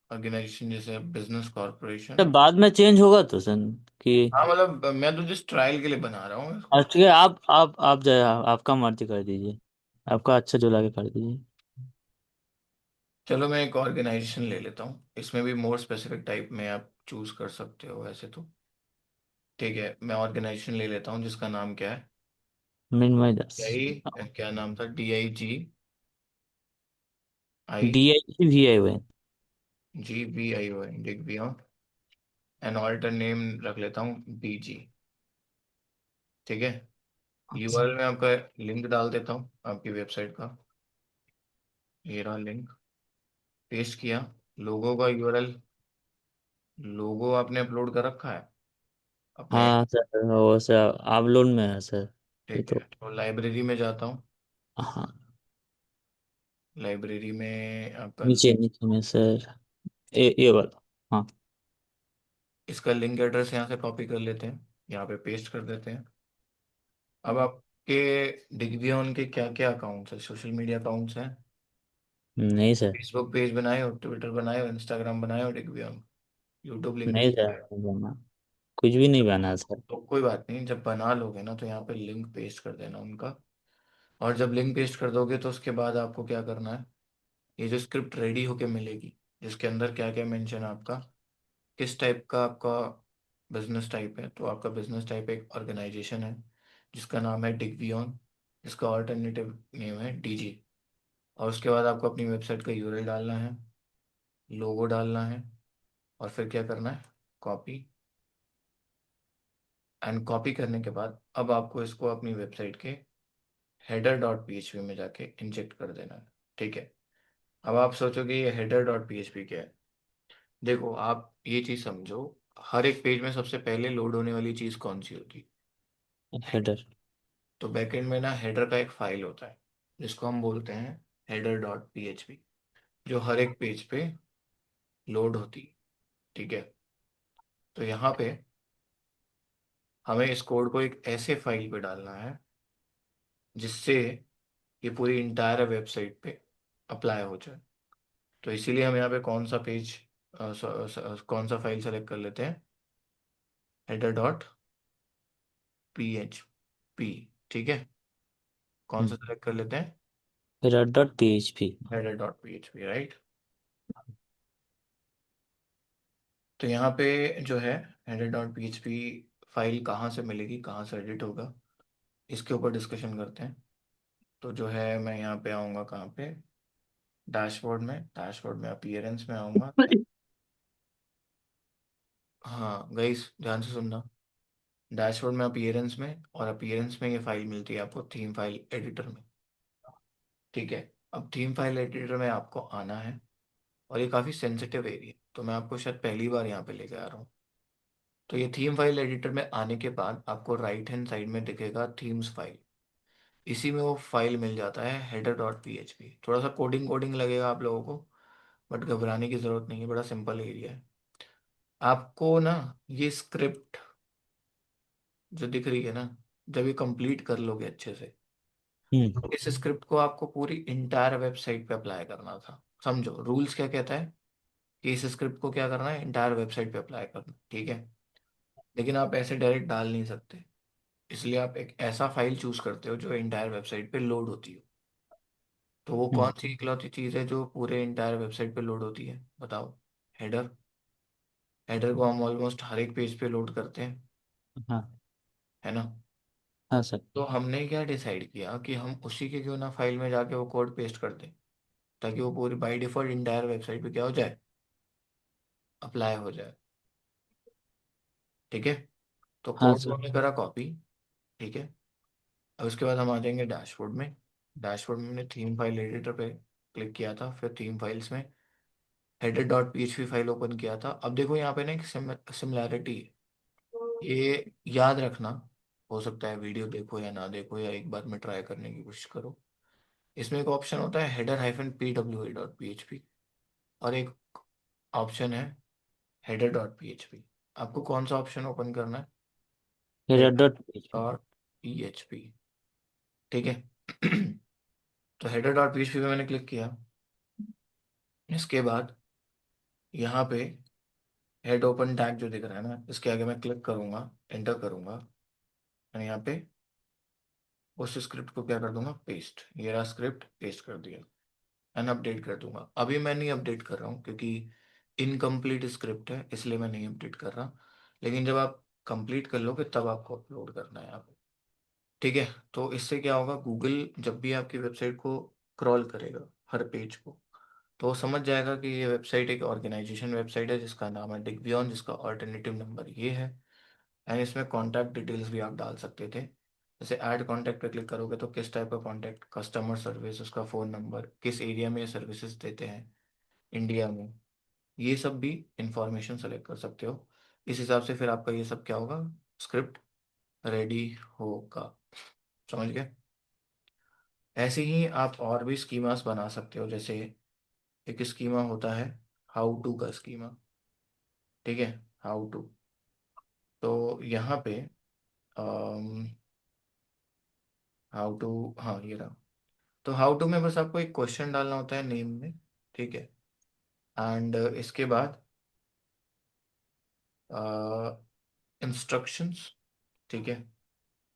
[SPEAKER 2] ऑर्गेनाइजेशन जैसे बिजनेस
[SPEAKER 1] तो
[SPEAKER 2] कॉरपोरेशन।
[SPEAKER 1] बाद में चेंज होगा तो सर कि?
[SPEAKER 2] हाँ, मतलब मैं तो जिस ट्रायल के लिए बना रहा हूँ इसको।
[SPEAKER 1] अच्छा ठीक है, आप जाए, आपका मर्जी कर दीजिए, आपका अच्छा जो लगे कर दीजिए।
[SPEAKER 2] चलो मैं एक ऑर्गेनाइजेशन ले लेता हूँ, इसमें भी मोर स्पेसिफिक टाइप में आप चूज कर सकते हो वैसे तो। ठीक है, मैं ऑर्गेनाइजेशन ले लेता हूँ जिसका नाम क्या है,
[SPEAKER 1] मिनमय दास।
[SPEAKER 2] आई, क्या नाम था, DIGI,
[SPEAKER 1] DIVI।
[SPEAKER 2] GBIO, dig beyond. And alter name रख लेता हूँ BG, ठीक है। URL में आपका लिंक डाल देता हूँ आपकी वेबसाइट का, ये रहा लिंक, पेस्ट किया। लोगो का URL, लोगो आपने अपलोड कर रखा है अपने,
[SPEAKER 1] हाँ सर, वो सर आप लोन में है सर। ये
[SPEAKER 2] ठीक
[SPEAKER 1] तो
[SPEAKER 2] है, तो लाइब्रेरी में जाता हूँ।
[SPEAKER 1] हाँ,
[SPEAKER 2] लाइब्रेरी में आपका
[SPEAKER 1] नीचे नीचे में सर, ये वाला। हाँ।
[SPEAKER 2] इसका लिंक एड्रेस यहाँ से कॉपी कर लेते हैं, यहाँ पे पेस्ट कर देते हैं। अब आपके डिग्बियॉन के क्या क्या अकाउंट्स हैं, सोशल मीडिया अकाउंट्स हैं,
[SPEAKER 1] नहीं सर।
[SPEAKER 2] फेसबुक पेज बनाए हो, ट्विटर बनाए हो, इंस्टाग्राम बनाए हो डिग्बियॉन, यूट्यूब लिंक
[SPEAKER 1] नहीं
[SPEAKER 2] किया
[SPEAKER 1] सर,
[SPEAKER 2] है,
[SPEAKER 1] नहीं करना। कुछ भी नहीं बना सर।
[SPEAKER 2] तो कोई बात नहीं, जब बना लोगे ना तो यहाँ पे लिंक पेस्ट कर देना उनका। और जब लिंक पेस्ट कर दोगे तो उसके बाद आपको क्या करना है, ये जो स्क्रिप्ट रेडी होके मिलेगी, जिसके अंदर क्या क्या मेंशन है आपका, किस टाइप का आपका बिजनेस टाइप है, तो आपका बिजनेस टाइप एक ऑर्गेनाइजेशन है जिसका नाम है डिगवियन, जिसका ऑल्टरनेटिव नेम है डीजी। और उसके बाद आपको अपनी वेबसाइट का यूआरएल डालना है, लोगो डालना है, और फिर क्या करना है, कॉपी। एंड कॉपी करने के बाद अब आपको इसको अपनी वेबसाइट के हेडर डॉट पीएचपी में जाके इंजेक्ट कर देना है। ठीक है। अब आप सोचोगे ये हेडर डॉट पीएचपी क्या है। देखो आप ये चीज़ समझो, हर एक पेज में सबसे पहले लोड होने वाली चीज़ कौन सी होती है।
[SPEAKER 1] हेडर।
[SPEAKER 2] तो बैकएंड में ना हेडर का एक फाइल होता है जिसको हम बोलते हैं हेडर डॉट पीएचपी, जो हर एक पेज पे लोड होती है। ठीक है। तो यहाँ पे हमें इस कोड को एक ऐसे फाइल पे डालना है जिससे ये पूरी इंटायर वेबसाइट पे अप्लाई हो जाए। तो इसीलिए हम यहाँ पे कौन सा पेज कौन सा फाइल सेलेक्ट कर लेते हैं, header dot P H P. ठीक है। कौन सा सेलेक्ट कर लेते हैं,
[SPEAKER 1] header dot PHP।
[SPEAKER 2] Header dot P H P, right. तो यहाँ पे जो है header dot P H P file कहाँ से मिलेगी, कहाँ से एडिट होगा, इसके ऊपर डिस्कशन करते हैं। तो जो है मैं यहाँ पे आऊँगा कहाँ पे, डैशबोर्ड में अपीयरेंस में आऊँगा। हाँ गाइस ध्यान से सुनना, डैशबोर्ड में अपीयरेंस में, और अपीयरेंस में ये फाइल मिलती है आपको थीम फाइल एडिटर में। ठीक है। अब थीम फाइल एडिटर में आपको आना है, और ये काफ़ी सेंसिटिव एरिया, तो मैं आपको शायद पहली बार यहाँ पे लेके आ रहा हूँ। तो ये थीम फाइल एडिटर में आने के बाद आपको राइट हैंड साइड में दिखेगा थीम्स फाइल, इसी में वो फाइल मिल जाता है header dot P H P. थोड़ा सा कोडिंग कोडिंग लगेगा आप लोगों को, बट घबराने की ज़रूरत नहीं है, बड़ा सिंपल एरिया है। आपको ना ये स्क्रिप्ट जो दिख रही है ना, जब ये कंप्लीट कर लोगे अच्छे से,
[SPEAKER 1] हम्म।
[SPEAKER 2] इस स्क्रिप्ट को आपको पूरी इंटायर वेबसाइट पे अप्लाई करना था। समझो रूल्स क्या कहता है, कि इस स्क्रिप्ट को क्या करना है, इंटायर वेबसाइट पे अप्लाई करना। ठीक है। लेकिन आप ऐसे डायरेक्ट डाल नहीं सकते, इसलिए आप एक ऐसा फाइल चूज करते हो जो इंटायर वेबसाइट पे लोड होती हो। तो वो कौन
[SPEAKER 1] हम्म।
[SPEAKER 2] सी इकलौती चीज़ है जो पूरे इंटायर वेबसाइट पे लोड होती है, बताओ। हेडर। हेडर को हम ऑलमोस्ट हर एक पेज पे लोड करते हैं,
[SPEAKER 1] हाँ।
[SPEAKER 2] है ना।
[SPEAKER 1] हाँ सर।
[SPEAKER 2] तो हमने क्या डिसाइड किया कि हम उसी के क्यों ना फाइल में जाके वो कोड पेस्ट कर दें, ताकि वो पूरी बाय डिफॉल्ट इंटायर वेबसाइट पे क्या हो जाए, अप्लाई हो जाए। ठीक है। तो
[SPEAKER 1] हाँ
[SPEAKER 2] कोड को
[SPEAKER 1] सर।
[SPEAKER 2] हमने करा कॉपी। ठीक है। अब उसके बाद हम आ जाएंगे डैशबोर्ड में। डैशबोर्ड में हमने थीम फाइल एडिटर पे क्लिक किया था, फिर थीम फाइल्स में header dot PHP file open किया था। अब देखो यहाँ पे ना एक सिमिलैरिटी है, ये याद रखना। हो सकता है वीडियो देखो या ना देखो, या एक बार में ट्राई करने की कोशिश करो। इसमें एक ऑप्शन होता है header hyphen P W A dot P H P, और एक ऑप्शन है header dot P H P. आपको कौन सा ऑप्शन ओपन करना है,
[SPEAKER 1] header
[SPEAKER 2] header
[SPEAKER 1] dot PHP।
[SPEAKER 2] Dot P H P. ठीक है। तो header dot P H P पे मैंने क्लिक किया। इसके बाद यहाँ पे हेड ओपन टैग जो दिख रहा है ना, इसके आगे मैं क्लिक करूंगा, एंटर करूंगा, और यहाँ पे उस स्क्रिप्ट को क्या कर दूंगा, पेस्ट। ये रहा स्क्रिप्ट, पेस्ट कर दिया। एंड अपडेट कर दूंगा। अभी मैं नहीं अपडेट कर रहा हूँ क्योंकि इनकम्प्लीट स्क्रिप्ट है, इसलिए मैं नहीं अपडेट कर रहा। लेकिन जब आप कंप्लीट कर लोगे तब आपको अपलोड करना है यहाँ पे। ठीक है। तो इससे क्या होगा, गूगल जब भी आपकी वेबसाइट को क्रॉल करेगा, हर पेज को, तो वो समझ जाएगा कि ये वेबसाइट एक ऑर्गेनाइजेशन वेबसाइट है जिसका नाम है डिगवियन, जिसका ऑल्टरनेटिव नंबर ये है। एंड इसमें कॉन्टैक्ट डिटेल्स भी आप डाल सकते थे। जैसे ऐड कॉन्टैक्ट पे क्लिक करोगे तो किस टाइप का कॉन्टैक्ट, कस्टमर सर्विस, उसका फ़ोन नंबर, किस एरिया में ये सर्विसेज देते हैं इंडिया में, ये सब भी इंफॉर्मेशन सेलेक्ट कर सकते हो। इस हिसाब से फिर आपका ये सब क्या होगा, स्क्रिप्ट रेडी होगा। समझ गए। ऐसे ही आप और भी स्कीमास बना सकते हो, जैसे एक स्कीमा होता है हाउ टू का स्कीमा। ठीक है। हाउ टू, तो यहाँ पे हाउ टू, हाँ ये रहा। तो हाउ टू में बस आपको एक क्वेश्चन डालना होता है नेम में। ठीक है। एंड इसके बाद इंस्ट्रक्शंस, ठीक है,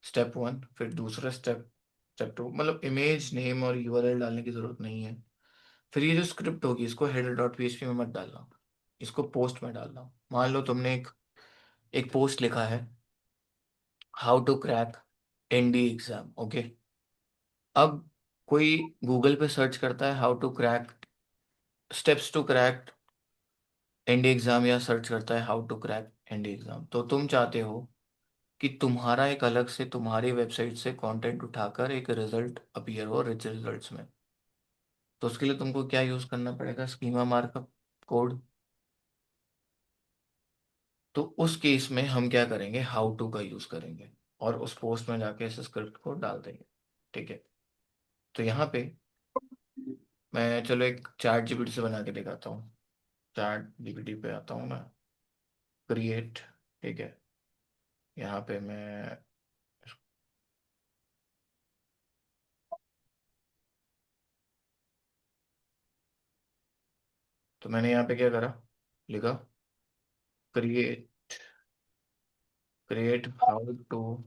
[SPEAKER 2] स्टेप 1, फिर दूसरा स्टेप, स्टेप 2, मतलब इमेज नेम और यूआरएल डालने की जरूरत नहीं है। फिर ये जो स्क्रिप्ट होगी इसको header.php में मत डालना, इसको पोस्ट में डालना। मान लो तुमने एक एक पोस्ट लिखा है, how to crack ND exam, okay. अब कोई गूगल पे सर्च करता है how to crack, steps to crack ND exam, या सर्च करता है how to crack ND exam, तो तुम चाहते हो कि तुम्हारा एक अलग से तुम्हारी वेबसाइट से कंटेंट उठाकर एक रिजल्ट अपीयर हो रिच रिजल्ट्स में। तो उसके लिए तुमको क्या यूज करना पड़ेगा, स्कीमा मार्कअप कोड। तो उस केस में हम क्या करेंगे, हाउ टू का यूज करेंगे और उस पोस्ट में जाके इस स्क्रिप्ट को डाल देंगे, ठीक है। तो यहाँ पे मैं चलो एक चैट जीपीटी से बना के दिखाता हूँ। चैट जीपीटी पे आता हूँ मैं, क्रिएट, ठीक है। यहाँ पे मैं, तो मैंने यहाँ पे क्या करा, लिखा create, create how to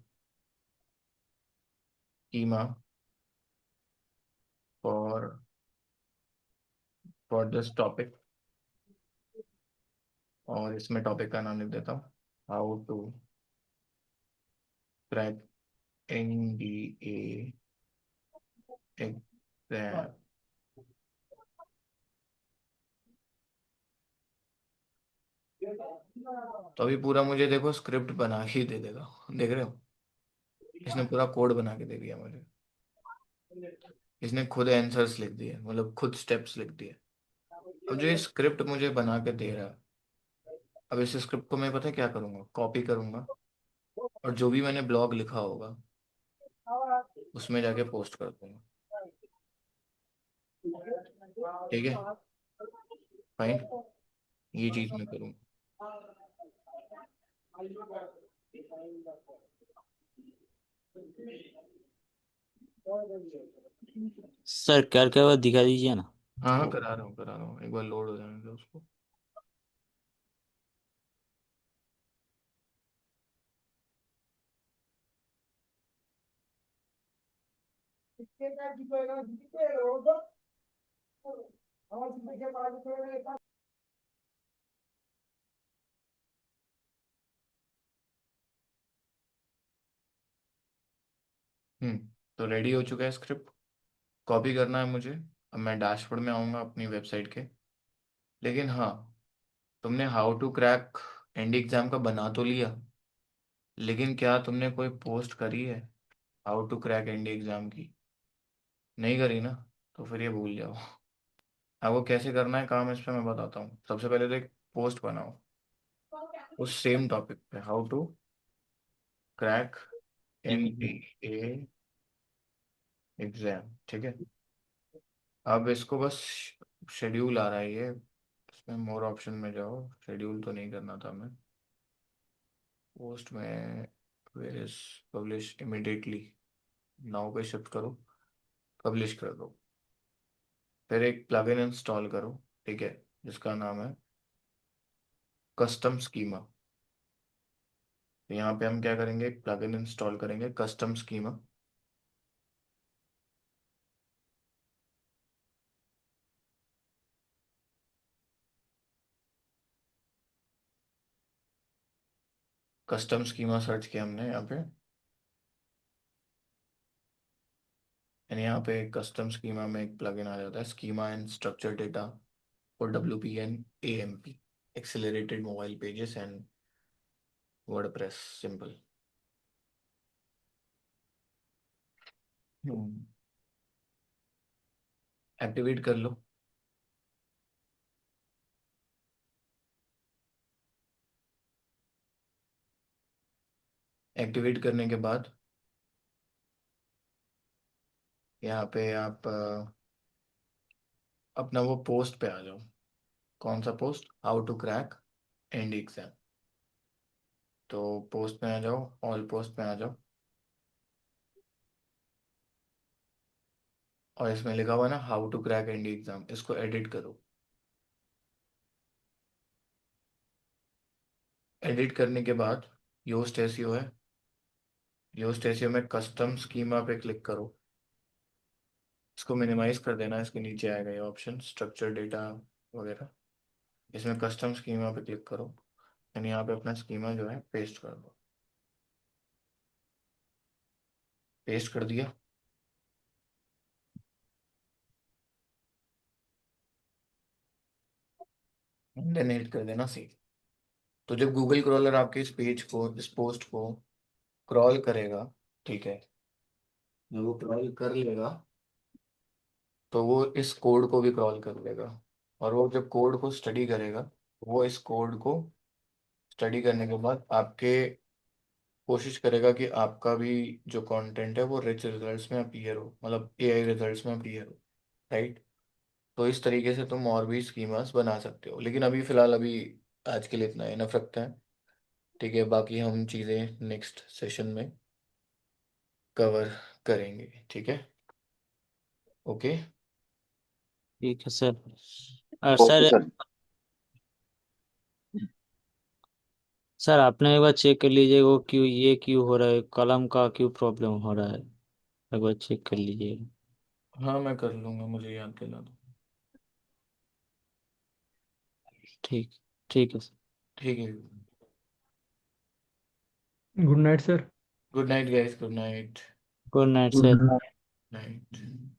[SPEAKER 2] schema for this topic, और इसमें टॉपिक का नाम लिख देता हूँ, how to crack NDA exam. तो अभी पूरा मुझे देखो स्क्रिप्ट बना के ही दे देगा, देख रहे हो, इसने पूरा कोड बना के दे दिया मुझे। इसने खुद आंसर्स लिख दिए, मतलब खुद स्टेप्स लिख दिए। अब जो ये स्क्रिप्ट मुझे बना के दे रहा है, अब इस स्क्रिप्ट को मैं पता है क्या करूँगा, कॉपी करूँगा और जो भी मैंने ब्लॉग लिखा होगा उसमें जाके पोस्ट कर दूंगा, ठीक है, फाइन, ये चीज़ मैं करूँगा।
[SPEAKER 1] सर क्या क्या हुआ दिखा दीजिए ना।
[SPEAKER 2] हाँ हाँ, करा रहा हूँ करा रहा हूँ, एक बार लोड हो जाने दो उसको। हम्म, तो रेडी हो चुका है स्क्रिप्ट, कॉपी करना है मुझे। अब मैं डैशबोर्ड में आऊँगा अपनी वेबसाइट के। लेकिन हाँ, तुमने how to crack and exam का बना तो लिया, लेकिन क्या तुमने कोई पोस्ट करी है how to crack and exam की? नहीं करी ना, तो फिर ये भूल जाओ। आपको कैसे करना है काम, इस पर मैं बताता हूँ। सबसे पहले तो एक पोस्ट बनाओ उस सेम टॉपिक पे, how to crack N D A exam, ठीक है। अब इसको बस, शेड्यूल आ रहा है ये, इसमें मोर ऑप्शन में जाओ, शेड्यूल तो नहीं करना था मैं, पोस्ट में where is publish immediately, now पे शिफ्ट करो, पब्लिश कर दो। फिर एक प्लगइन इंस्टॉल करो, ठीक है, जिसका नाम है कस्टम स्कीमा। तो यहाँ पे हम क्या करेंगे, एक प्लगइन इंस्टॉल करेंगे custom schema. Custom schema search किया हमने यहाँ पे, एंड यहाँ पे कस्टम स्कीमा में एक प्लगइन आ जाता है, schema and structure data for WP and AMP, accelerated mobile pages and WordPress simple. Activate कर लो। एक्टिवेट करने के बाद यहाँ पे आप अपना वो पोस्ट पे आ जाओ। कौन सा post, how to crack and exam. तो पोस्ट में आ जाओ, ऑल पोस्ट में आ जाओ, और इसमें लिखा हुआ है ना how to crack and exam, इसको एडिट करो। एडिट करने के बाद योस्ट एसईओ है। योस्ट एसईओ में कस्टम स्कीमा पे क्लिक करो। इसको मिनिमाइज कर देना, इसके नीचे आएगा ये ऑप्शन स्ट्रक्चर डेटा वगैरह। इसमें कस्टम स्कीमा पे क्लिक करो यानी यहाँ पे अपना स्कीमा जो है पेस्ट कर दो। पेस्ट कर दिया। देन हिट कर देना सेव। तो जब गूगल क्रॉलर आपके इस पेज को, इस पोस्ट को क्रॉल करेगा, ठीक है, जब वो क्रॉल कर लेगा तो वो इस कोड को भी क्रॉल कर लेगा। और वो जब कोड को स्टडी करेगा, वो इस कोड को स्टडी करने के बाद आपके कोशिश करेगा कि आपका भी जो कंटेंट है वो रिच रिजल्ट्स में अपीयर हो, मतलब एआई रिजल्ट्स में अपीयर हो, राइट। तो इस तरीके से तुम और भी स्कीमास बना सकते हो, लेकिन अभी फिलहाल अभी आज के लिए इतना इनफ रखते हैं। ठीक है, बाकी हम चीज़ें नेक्स्ट सेशन में कवर करेंगे, ठीक है। ओके।
[SPEAKER 1] ठीक है सर। और
[SPEAKER 3] ओके
[SPEAKER 1] सर,
[SPEAKER 3] सर।
[SPEAKER 1] सर आपने एक बार चेक कर लीजिए वो क्यों, ये क्यों हो रहा है, कलम का क्यों प्रॉब्लम हो रहा है, एक बार चेक कर लीजिए।
[SPEAKER 2] हाँ मैं कर लूँगा, मुझे याद दिला दो।
[SPEAKER 1] ठीक, ठीक है सर।
[SPEAKER 2] ठीक है।
[SPEAKER 5] Good night sir.
[SPEAKER 2] Good night guys, good night.
[SPEAKER 1] Good night sir.
[SPEAKER 2] Night.